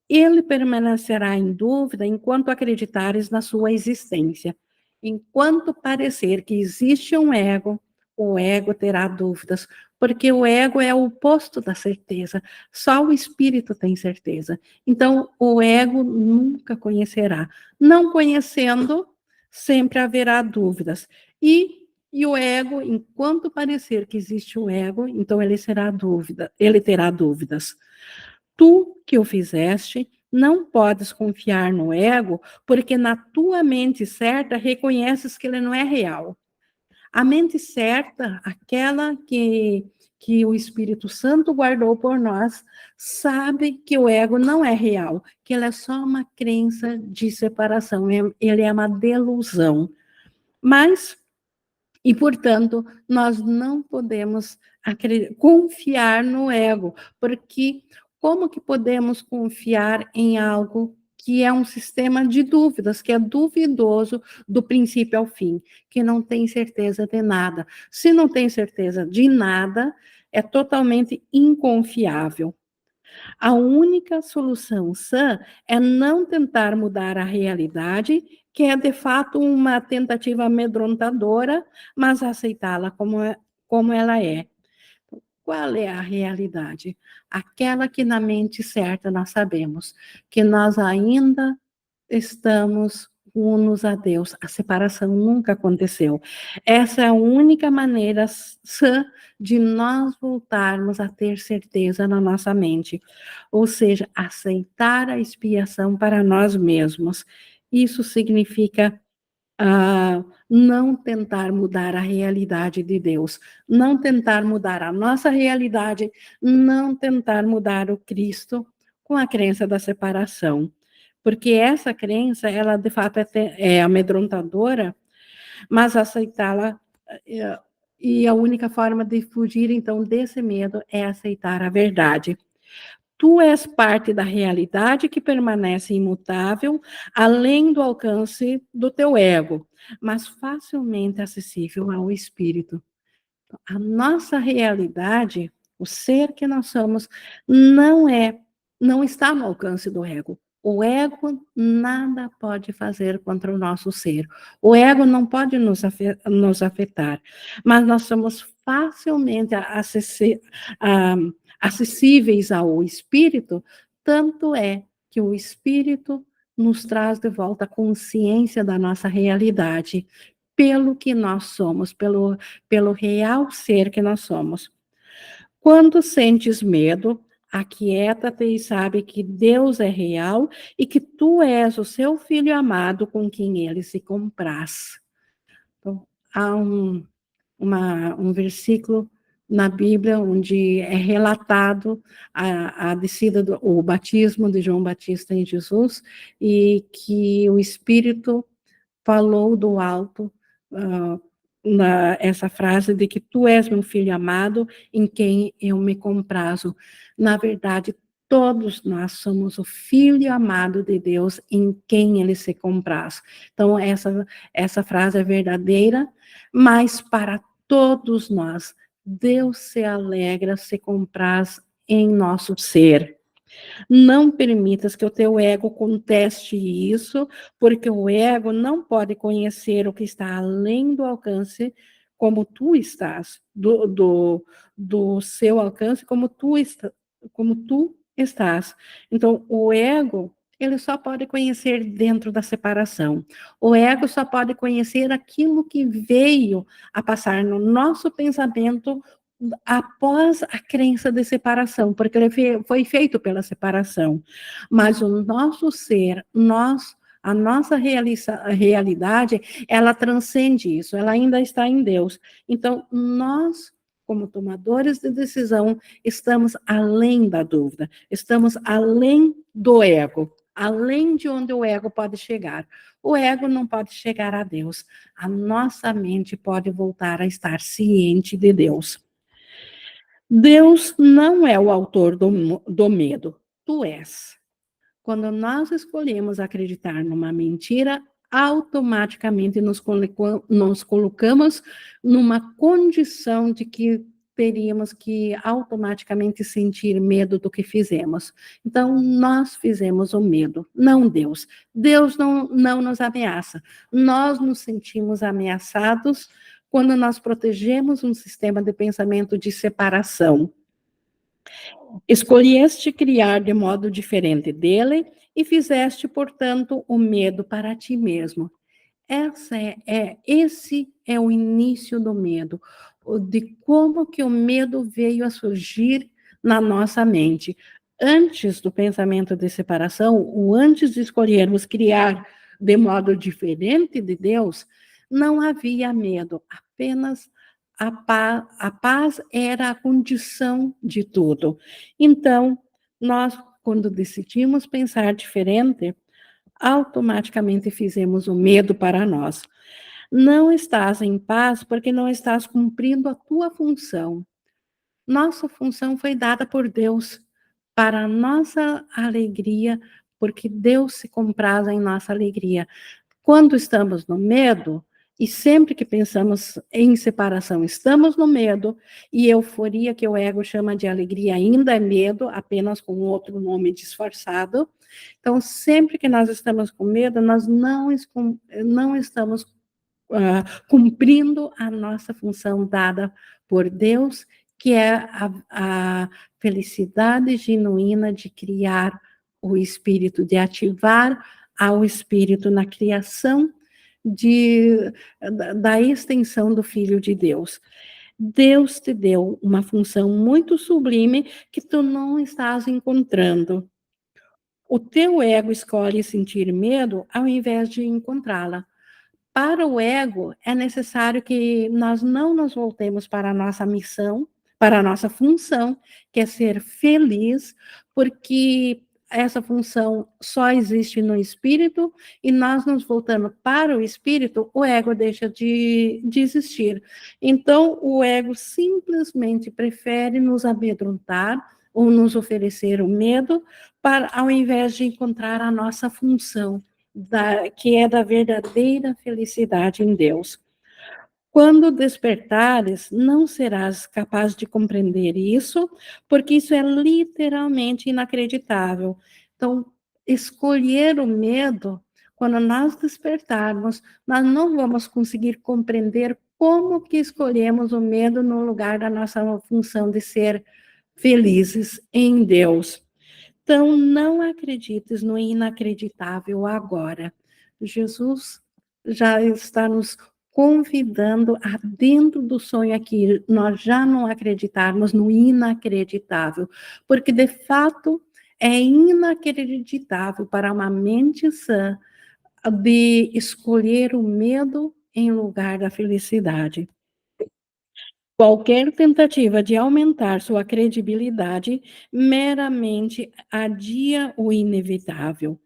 [SPEAKER 1] Ele permanecerá em dúvida enquanto acreditares na sua existência. Enquanto parecer que existe um ego, o ego terá dúvidas, porque o ego é o oposto da certeza. Só o espírito tem certeza. Então, o ego nunca conhecerá. Não conhecendo, sempre haverá dúvidas. E o ego, enquanto parecer que existe o ego, então ele terá dúvidas. Tu que o fizeste, não podes confiar no ego, porque na tua mente certa reconheces que ele não é real. A mente certa, aquela que o Espírito Santo guardou por nós, sabe que o ego não é real, que ele é só uma crença de separação, ele é uma delusão. Mas, e portanto, nós não podemos confiar no ego, porque como que podemos confiar em algo que é um sistema de dúvidas, que é duvidoso do princípio ao fim, que não tem certeza de nada? Se não tem certeza de nada, é totalmente inconfiável. A única solução sã é não tentar mudar a realidade, que é de fato uma tentativa amedrontadora, mas aceitá-la como ela é. Qual é a realidade? Aquela que na mente certa nós sabemos, que nós ainda estamos unos a Deus. A separação nunca aconteceu. Essa é a única maneira sã de nós voltarmos a ter certeza na nossa mente. Ou seja, aceitar a expiação para nós mesmos. Isso significa não tentar mudar a realidade de Deus, não tentar mudar a nossa realidade, não tentar mudar o Cristo com a crença da separação. Porque essa crença, ela de fato é amedrontadora, mas aceitá-la, e a única forma de fugir, então, desse medo é aceitar a verdade. Tu és parte da realidade que permanece imutável, além do alcance do teu ego, mas facilmente acessível ao espírito. A nossa realidade, o ser que nós somos, não está no alcance do ego. O ego nada pode fazer contra o nosso ser. O ego não pode nos afetar, mas nós somos facilmente acessíveis ao espírito, tanto é que o espírito nos traz de volta a consciência da nossa realidade, pelo que nós somos, pelo real ser que nós somos. Quando sentes medo, aquieta-te e sabe que Deus é real e que tu és o seu filho amado com quem ele se compraz. Então, há um versículo na Bíblia onde é relatado a descida, o batismo de João Batista em Jesus, e que o Espírito falou do alto essa frase de que tu és meu filho amado, em quem eu me comprazo. Na verdade, todos nós somos o filho amado de Deus, em quem ele se compraz. Então, essa frase é verdadeira, mas para todos nós, Deus se alegra, se compraz em nosso ser. Não permitas que o teu ego conteste isso, porque o ego não pode conhecer o que está além do alcance, como tu estás, do seu alcance, como tu estás. Então, o ego, ele só pode conhecer dentro da separação. O ego só pode conhecer aquilo que veio a passar no nosso pensamento após a crença de separação, porque ele foi feito pela separação. Mas o nosso ser, a nossa realidade, ela transcende isso, ela ainda está em Deus. Então, nós, como tomadores de decisão, estamos além da dúvida, estamos além do ego, além de onde o ego pode chegar. O ego não pode chegar a Deus. A nossa mente pode voltar a estar ciente de Deus. Deus não é o autor do medo, tu és. Quando nós escolhemos acreditar numa mentira, automaticamente nos colocamos numa condição de que teríamos que automaticamente sentir medo do que fizemos. Então, nós fizemos o medo, não Deus. Deus não nos ameaça. Nós nos sentimos ameaçados quando nós protegemos um sistema de pensamento de separação. Escolheste criar de modo diferente dele e fizeste, portanto, o medo para ti mesmo. Esse é o início do medo, de como que o medo veio a surgir na nossa mente. Antes do pensamento de separação, ou antes de escolhermos criar de modo diferente de Deus, não havia medo, apenas a paz era a condição de tudo. Então, nós, quando decidimos pensar diferente, automaticamente fizemos o medo para nós. Não estás em paz porque não estás cumprindo a tua função. Nossa função foi dada por Deus para a nossa alegria, porque Deus se compraz em nossa alegria. Quando estamos no medo, e sempre que pensamos em separação, estamos no medo, e euforia, que o ego chama de alegria, ainda é medo, apenas com outro nome disfarçado. Então, sempre que nós estamos com medo, nós não estamos cumprindo a nossa função dada por Deus, que é a felicidade genuína de criar o espírito, de ativar ao espírito na criação da extensão do Filho de Deus. Deus te deu uma função muito sublime que tu não estás encontrando. O teu ego escolhe sentir medo ao invés de encontrá-la. Para o ego, é necessário que nós não nos voltemos para a nossa missão, para a nossa função, que é ser feliz, porque essa função só existe no espírito, e nós nos voltando para o espírito, o ego deixa de existir. Então, o ego simplesmente prefere nos amedrontar ou nos oferecer o medo, ao invés de encontrar a nossa função que é da verdadeira felicidade em Deus. Quando despertares, não serás capaz de compreender isso, porque isso é literalmente inacreditável. Então, escolher o medo, quando nós despertarmos, nós não vamos conseguir compreender como que escolhemos o medo no lugar da nossa função de ser felizes em Deus. Então, não acredites no inacreditável agora. Jesus já está nos convidando a, dentro do sonho aqui, nós já não acreditarmos no inacreditável, porque de fato é inacreditável para uma mente sã de escolher o medo em lugar da felicidade. Qualquer tentativa de aumentar sua credibilidade meramente adia o inevitável.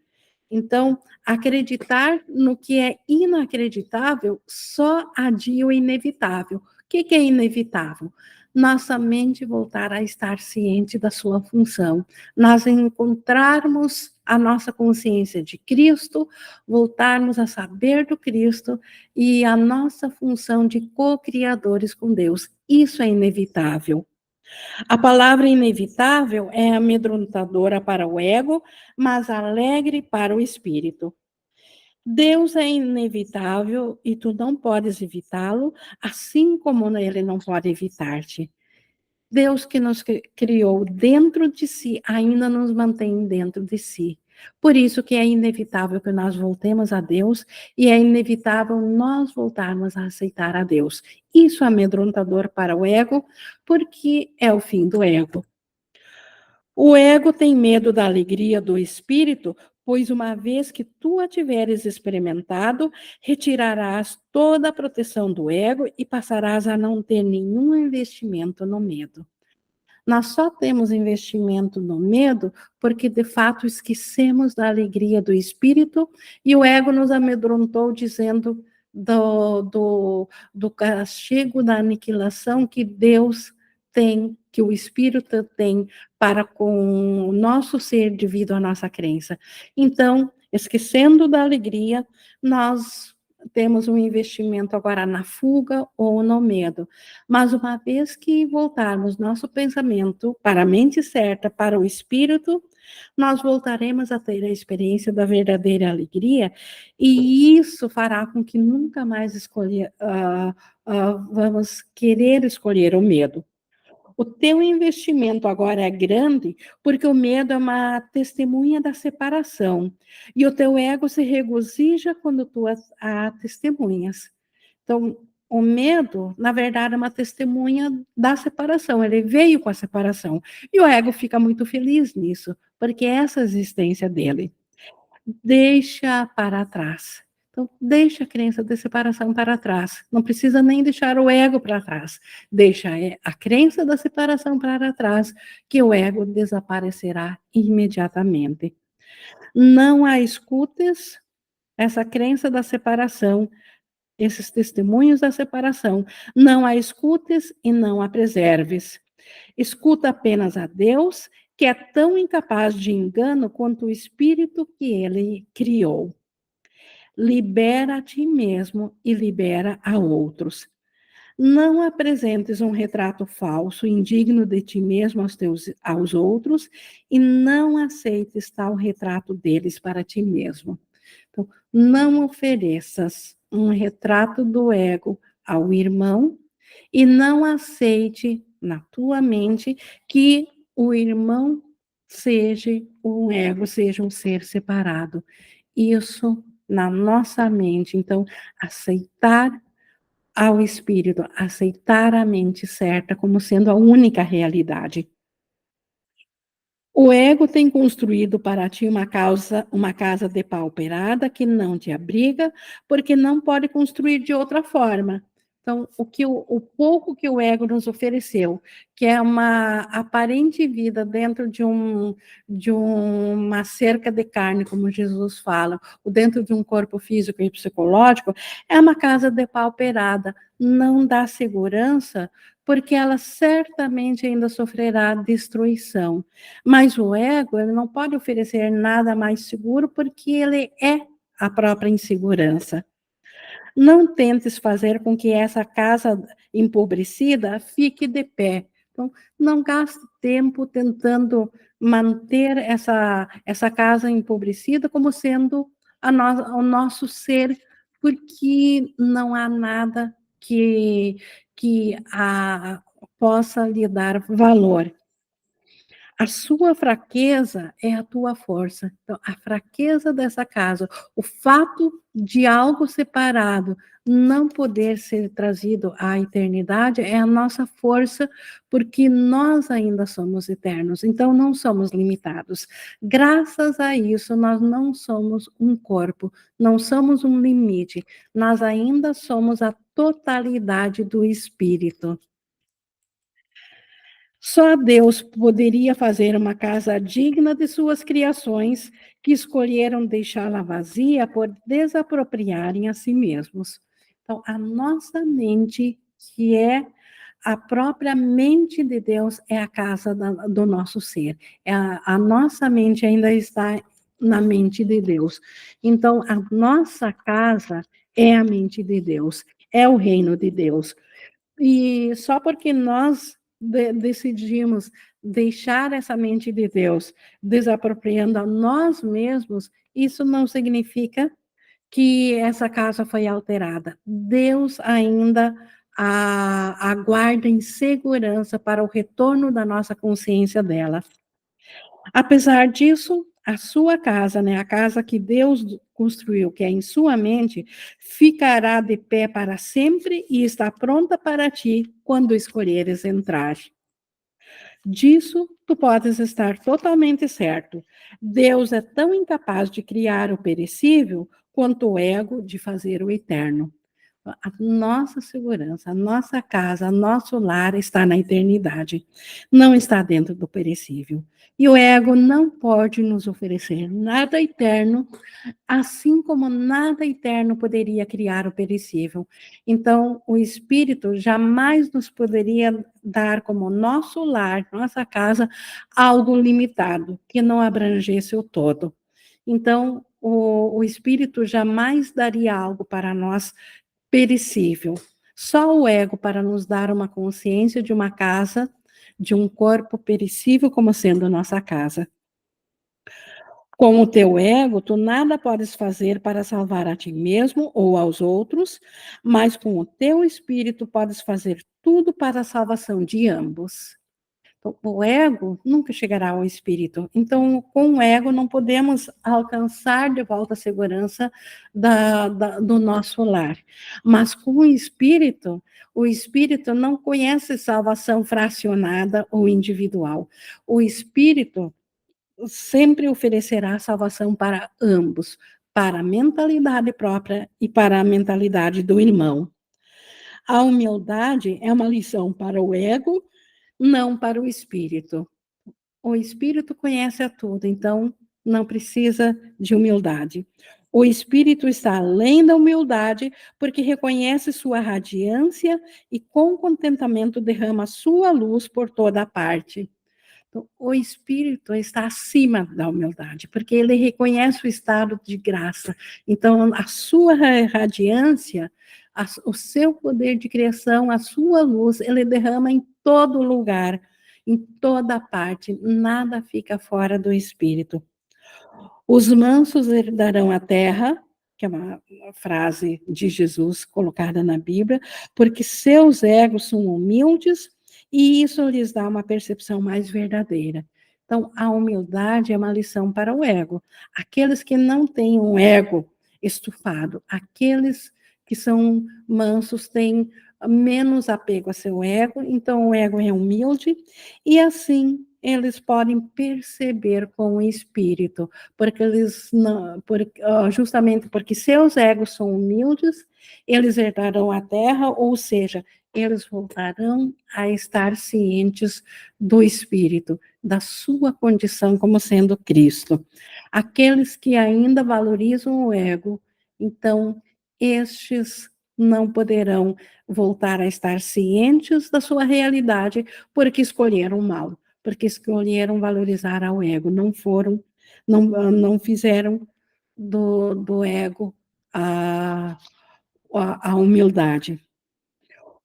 [SPEAKER 1] Então, acreditar no que é inacreditável só adia o inevitável. O que é inevitável? Nossa mente voltar a estar ciente da sua função, nós encontrarmos a nossa consciência de Cristo, voltarmos a saber do Cristo e a nossa função de co-criadores com Deus. Isso é inevitável. A palavra inevitável é amedrontadora para o ego, mas alegre para o espírito. Deus é inevitável e tu não podes evitá-lo, assim como ele não pode evitar-te. Deus que nos criou dentro de si, ainda nos mantém dentro de si. Por isso que é inevitável que nós voltemos a Deus e é inevitável nós voltarmos a aceitar a Deus. Isso é amedrontador para o ego, porque é o fim do ego. O ego tem medo da alegria do espírito, pois uma vez que tu a tiveres experimentado, retirarás toda a proteção do ego e passarás a não ter nenhum investimento no medo. Nós só temos investimento no medo porque, de fato, esquecemos da alegria do espírito e o ego nos amedrontou dizendo do castigo, da aniquilação que Deus tem, que o espírito tem para com o nosso ser devido à nossa crença. Então, esquecendo da alegria, nós temos um investimento agora na fuga ou no medo. Mas uma vez que voltarmos nosso pensamento para a mente certa, para o espírito, nós voltaremos a ter a experiência da verdadeira alegria, e isso fará com que nunca mais vamos querer escolher o medo. O teu investimento agora é grande porque o medo é uma testemunha da separação. E o teu ego se regozija quando tu a testemunhas. Então, o medo, na verdade, é uma testemunha da separação. Ele veio com a separação. E o ego fica muito feliz nisso, porque é essa a existência dele. Deixa para trás. Então, deixa a crença de separação para trás. Não precisa nem deixar o ego para trás. Deixa a crença da separação para trás, que o ego desaparecerá imediatamente. Não a escutes essa crença da separação, esses testemunhos da separação. Não a escutes e não a preserves. Escuta apenas a Deus, que é tão incapaz de engano quanto o espírito que ele criou. Libera a ti mesmo e libera a outros. Não apresentes um retrato falso, indigno de ti mesmo aos outros, e não aceites tal retrato deles para ti mesmo. Então, não ofereças um retrato do ego ao irmão e não aceite na tua mente que o irmão seja um ego, seja um ser separado. Isso na nossa mente. Então, aceitar ao espírito, aceitar a mente certa como sendo a única realidade. O ego tem construído para ti uma casa depauperada que não te abriga, porque não pode construir de outra forma. Então, o pouco que o ego nos ofereceu, que é uma aparente vida dentro de uma cerca de carne, como Jesus fala, ou dentro de um corpo físico e psicológico, é uma casa depauperada, não dá segurança, porque ela certamente ainda sofrerá destruição. Mas o ego, ele não pode oferecer nada mais seguro porque ele é a própria insegurança. Não tentes fazer com que essa casa empobrecida fique de pé. Então, não gaste tempo tentando manter essa casa empobrecida como sendo o nosso ser, porque não há nada que possa lhe dar valor. A sua fraqueza é a tua força. Então, a fraqueza dessa casa, o fato de algo separado não poder ser trazido à eternidade é a nossa força, porque nós ainda somos eternos, então não somos limitados. Graças a isso, nós não somos um corpo, não somos um limite, nós ainda somos a totalidade do espírito. Só Deus poderia fazer uma casa digna de suas criações, que escolheram deixá-la vazia por desapropriarem a si mesmos. Então, a nossa mente, que é a própria mente de Deus, é a casa do nosso ser. A nossa mente ainda está na mente de Deus. Então, a nossa casa é a mente de Deus, é o reino de Deus. E só porque nós decidimos deixar essa mente de Deus desapropriando a nós mesmos, isso não significa que essa casa foi alterada. Deus ainda aguarda em segurança para o retorno da nossa consciência dela. Apesar disso, a sua casa, né, a casa que Deus construiu, que é em sua mente, ficará de pé para sempre e está pronta para ti quando escolheres entrar. Disso tu podes estar totalmente certo. Deus é tão incapaz de criar o perecível quanto o ego de fazer o eterno. A nossa segurança, a nossa casa, nosso lar está na eternidade, não está dentro do perecível. E o ego não pode nos oferecer nada eterno, assim como nada eterno poderia criar o perecível. Então, o espírito jamais nos poderia dar como nosso lar, nossa casa, algo limitado, que não abrangesse o todo. Então, o espírito jamais daria algo para nós perecível. Só o ego para nos dar uma consciência de uma casa, de um corpo perecível como sendo nossa casa. Com o teu ego, tu nada podes fazer para salvar a ti mesmo ou aos outros, mas com o teu espírito podes fazer tudo para a salvação de ambos. Então, o ego nunca chegará ao espírito. Então, com o ego, não podemos alcançar de volta a segurança do nosso lar. Mas com o espírito não conhece salvação fracionada ou individual. O espírito sempre oferecerá salvação para ambos, para a mentalidade própria e para a mentalidade do irmão. A humildade é uma lição para o ego, não para o espírito. O espírito conhece a tudo, então não precisa de humildade. O espírito está além da humildade, porque reconhece sua radiância e com contentamento derrama sua luz por toda a parte. Então, o espírito está acima da humildade, porque ele reconhece o estado de graça. Então, a sua radiância, o seu poder de criação, a sua luz, ele derrama em todo lugar, em toda parte. Nada fica fora do espírito. Os mansos herdarão a terra, que é uma frase de Jesus colocada na Bíblia, porque seus egos são humildes e isso lhes dá uma percepção mais verdadeira. Então, a humildade é uma lição para o ego. Aqueles que não têm um ego estufado, aqueles que são mansos têm menos apego a seu ego, então o ego é humilde, e assim eles podem perceber com o espírito, porque eles não, justamente porque seus egos são humildes, eles herdarão a terra, ou seja, eles voltarão a estar cientes do espírito, da sua condição como sendo Cristo. Aqueles que ainda valorizam o ego, então, estes não poderão voltar a estar cientes da sua realidade porque escolheram mal, porque escolheram valorizar ao ego, não fizeram do ego a humildade.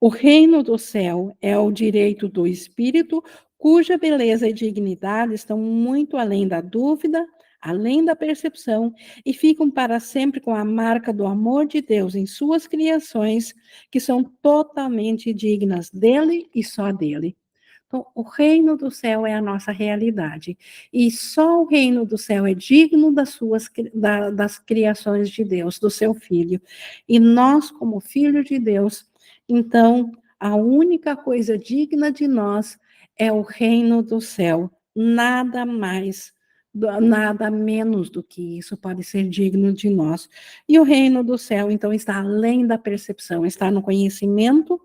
[SPEAKER 1] O reino do céu é o direito do espírito, cuja beleza e dignidade estão muito além da dúvida, além da percepção, e ficam para sempre com a marca do amor de Deus em suas criações, que são totalmente dignas dele e só dele. Então, o reino do céu é a nossa realidade. E só o reino do céu é digno das criações de Deus, do seu Filho. E nós, como filho de Deus, então, a única coisa digna de nós é o reino do céu. Nada mais, nada menos do que isso pode ser digno de nós. E o reino do céu, então, está além da percepção, está no conhecimento,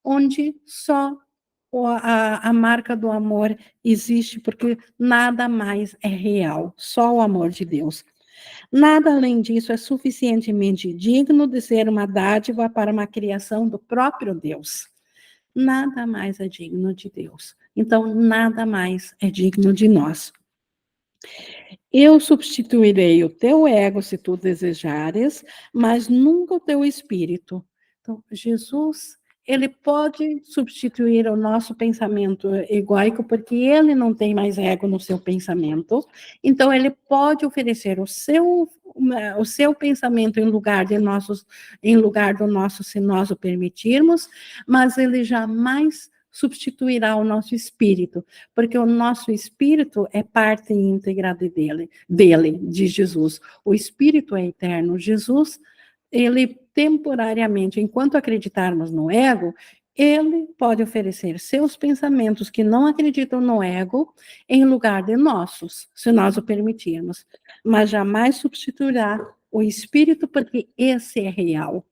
[SPEAKER 1] onde só a marca do amor existe, porque nada mais é real, só o amor de Deus. Nada além disso é suficientemente digno de ser uma dádiva para uma criação do próprio Deus. Nada mais é digno de Deus. Então, nada mais é digno de nós. Eu substituirei o teu ego se tu desejares, mas nunca o teu espírito. Então, Jesus ele pode substituir o nosso pensamento egóico, porque ele não tem mais ego no seu pensamento, então ele pode oferecer o seu pensamento em lugar do nosso, se nós o permitirmos, mas ele jamais substituirá o nosso espírito, porque o nosso espírito é parte integrada dele, de Jesus. O espírito é eterno. Jesus, ele temporariamente, enquanto acreditarmos no ego, ele pode oferecer seus pensamentos que não acreditam no ego em lugar de nossos, se nós o permitirmos, mas jamais substituirá o espírito, porque esse é real.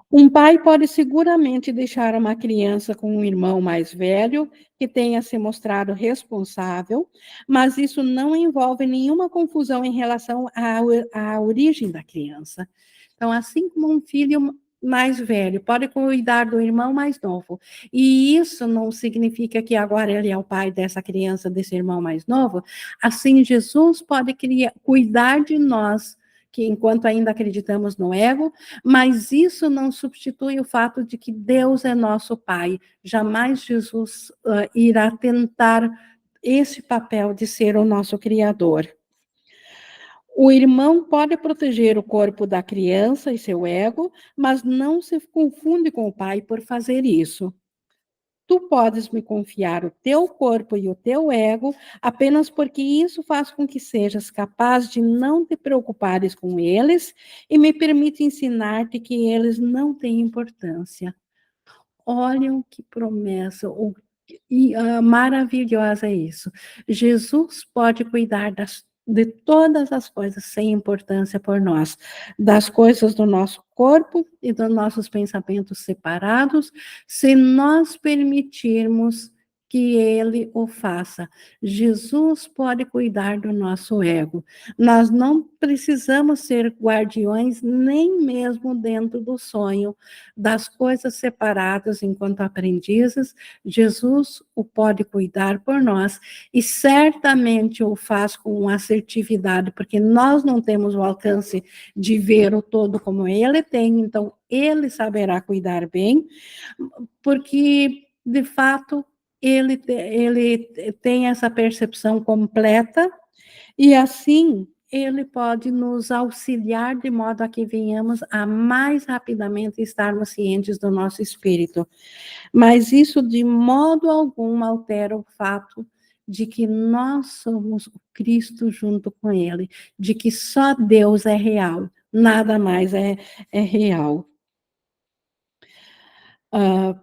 [SPEAKER 1] Um pai pode seguramente deixar uma criança com um irmão mais velho que tenha se mostrado responsável, mas isso não envolve nenhuma confusão em relação à origem da criança. Então, assim como um filho mais velho pode cuidar do irmão mais novo, e isso não significa que agora ele é o pai dessa criança, desse irmão mais novo, assim Jesus pode cuidar de nós, que enquanto ainda acreditamos no ego, mas isso não substitui o fato de que Deus é nosso Pai. Jamais Jesus irá tentar esse papel de ser o nosso Criador. O irmão pode proteger o corpo da criança e seu ego, mas não se confunde com o pai por fazer isso. Tu podes me confiar o teu corpo e o teu ego apenas porque isso faz com que sejas capaz de não te preocupares com eles e me permite ensinar-te que eles não têm importância. Olham que promessa, maravilhosa é isso. Jesus pode cuidar de todas as coisas sem importância por nós, das coisas do nosso corpo e dos nossos pensamentos separados, se nós permitirmos que ele o faça. Jesus pode cuidar do nosso ego. Nós não precisamos ser guardiões nem mesmo dentro do sonho das coisas separadas enquanto aprendizes. Jesus o pode cuidar por nós e certamente o faz com assertividade, porque nós não temos o alcance de ver o todo como ele tem, então ele saberá cuidar bem, porque de fato ele tem essa percepção completa e assim ele pode nos auxiliar de modo a que venhamos a mais rapidamente estarmos cientes do nosso espírito. Mas isso de modo algum altera o fato de que nós somos o Cristo junto com ele, de que só Deus é real, nada mais é real. Uh,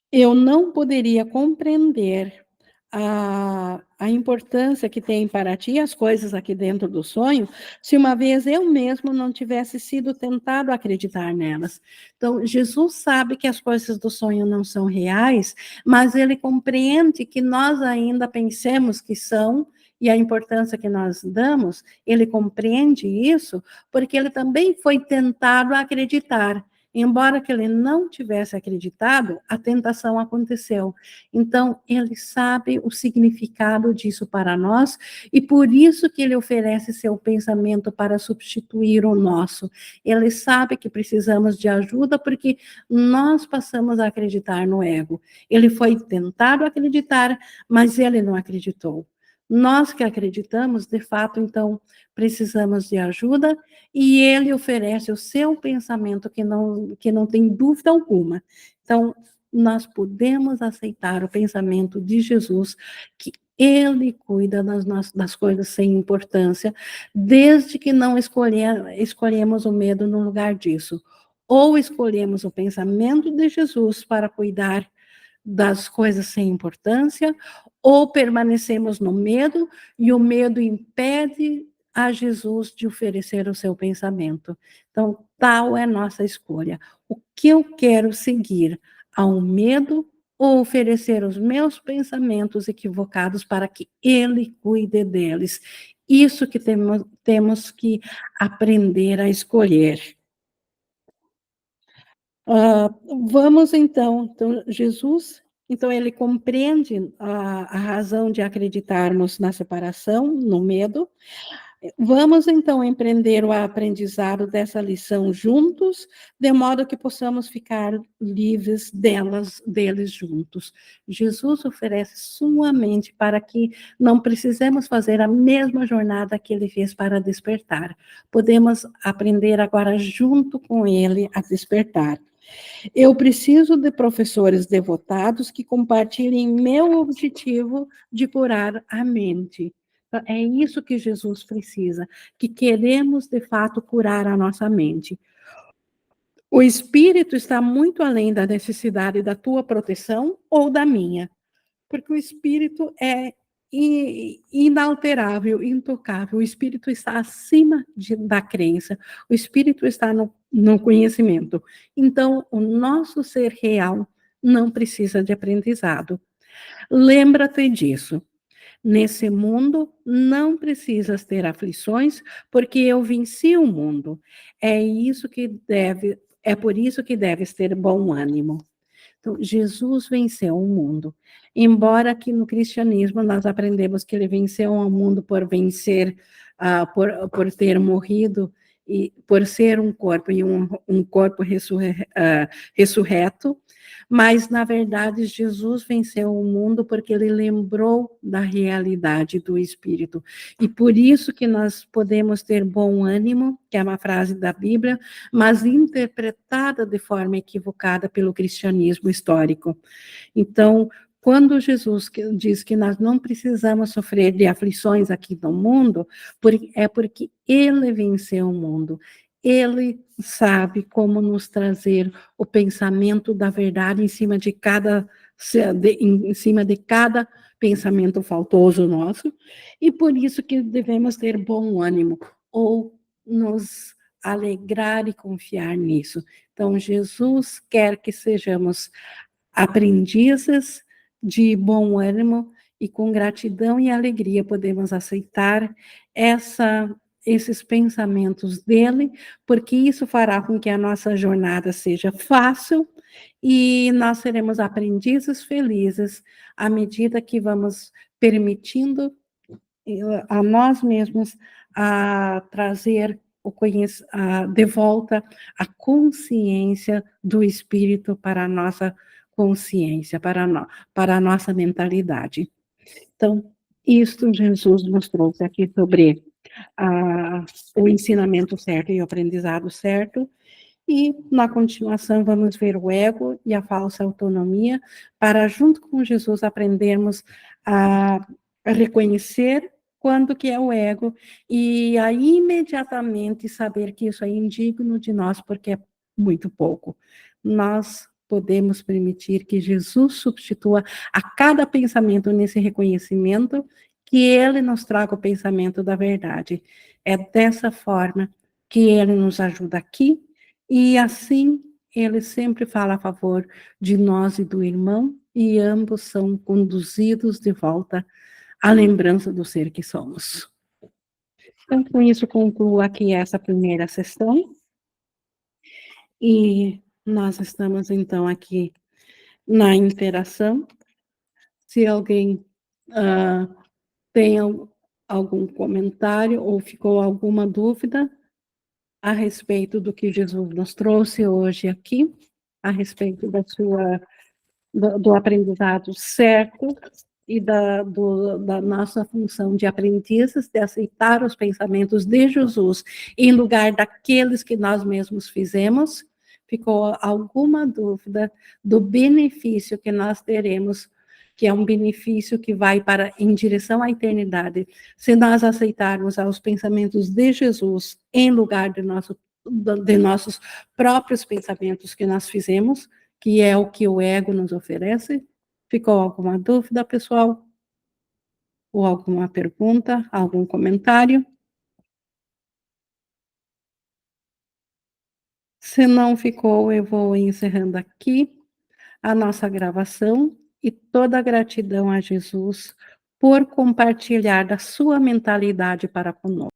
[SPEAKER 1] eu não poderia compreender a importância que tem para ti as coisas aqui dentro do sonho, se uma vez eu mesmo não tivesse sido tentado a acreditar nelas. Então, Jesus sabe que as coisas do sonho não são reais, mas ele compreende que nós ainda pensemos que são, e a importância que nós damos, ele compreende isso, porque ele também foi tentado a acreditar. Embora que ele não tivesse acreditado, a tentação aconteceu. Então, ele sabe o significado disso para nós e por isso que ele oferece seu pensamento para substituir o nosso. Ele sabe que precisamos de ajuda porque nós passamos a acreditar no ego. Ele foi tentado a acreditar, mas ele não acreditou. Nós que acreditamos, de fato, então, precisamos de ajuda e ele oferece o seu pensamento que não tem dúvida alguma. Então, nós podemos aceitar o pensamento de Jesus, que ele cuida das coisas sem importância, desde que não escolhemos o medo no lugar disso. Ou escolhemos o pensamento de Jesus para cuidar das coisas sem importância, ou permanecemos no medo e o medo impede a Jesus de oferecer o seu pensamento. Então, tal é nossa escolha. O que eu quero seguir? Ao medo ou oferecer os meus pensamentos equivocados para que ele cuide deles? Isso que temos que aprender a escolher. Vamos então, Jesus, então ele compreende a razão de acreditarmos na separação, no medo, Vamos então empreender o aprendizado dessa lição juntos, de modo que possamos ficar livres deles juntos. Jesus oferece sua mente para que não precisemos fazer a mesma jornada que ele fez para despertar. Podemos aprender agora junto com ele a despertar. Eu preciso de professores devotados que compartilhem meu objetivo de curar a mente. É isso que Jesus precisa, que queremos de fato curar a nossa mente. O espírito está muito além da necessidade da tua proteção ou da minha, porque o espírito é inalterável, intocável. O espírito está acima da crença. O espírito está no conhecimento. Então, o nosso ser real não precisa de aprendizado. Lembra-te disso. Nesse mundo não precisas ter aflições, porque eu venci o mundo. É por isso que deves ter bom ânimo. Então, Jesus venceu o mundo. Embora que no cristianismo nós aprendemos que ele venceu o mundo por vencer, por ter morrido e por ser um corpo e um corpo ressurreto, mas na verdade Jesus venceu o mundo porque ele lembrou da realidade do Espírito. E por isso que nós podemos ter bom ânimo, que é uma frase da Bíblia, mas interpretada de forma equivocada pelo cristianismo histórico. Então, quando Jesus diz que nós não precisamos sofrer de aflições aqui no mundo, é porque ele venceu o mundo. Ele sabe como nos trazer o pensamento da verdade em cima de cada pensamento faltoso nosso, e por isso que devemos ter bom ânimo, ou nos alegrar e confiar nisso. Então, Jesus quer que sejamos aprendizes de bom ânimo e com gratidão e alegria podemos aceitar esses pensamentos dele, porque isso fará com que a nossa jornada seja fácil e nós seremos aprendizes felizes à medida que vamos permitindo a nós mesmos a trazer de volta a consciência do Espírito para a nossa consciência, para a nossa mentalidade. Então, isto Jesus nos trouxe aqui sobre o ensinamento certo e o aprendizado certo, e na continuação vamos ver o ego e a falsa autonomia, para junto com Jesus aprendermos a reconhecer quando que é o ego e a imediatamente saber que isso é indigno de nós porque é muito pouco. Nós podemos permitir que Jesus substitua a cada pensamento nesse reconhecimento, que ele nos traga o pensamento da verdade. É dessa forma que ele nos ajuda aqui, e assim ele sempre fala a favor de nós e do irmão, e ambos são conduzidos de volta à lembrança do ser que somos. Então, com isso, concluo aqui essa primeira sessão, e nós estamos, então, aqui na interação. Se alguém tem algum comentário ou ficou alguma dúvida a respeito do que Jesus nos trouxe hoje aqui, a respeito do aprendizado certo e da nossa função de aprendizes, de aceitar os pensamentos de Jesus em lugar daqueles que nós mesmos fizemos. Ficou alguma dúvida do benefício que nós teremos, que é um benefício que vai em direção à eternidade, se nós aceitarmos os pensamentos de Jesus em lugar de nossos próprios pensamentos que nós fizemos, que é o que o ego nos oferece? Ficou alguma dúvida, pessoal? Ou alguma pergunta, algum comentário? Se não ficou, eu vou encerrando aqui a nossa gravação, e toda a gratidão a Jesus por compartilhar da sua mentalidade para conosco.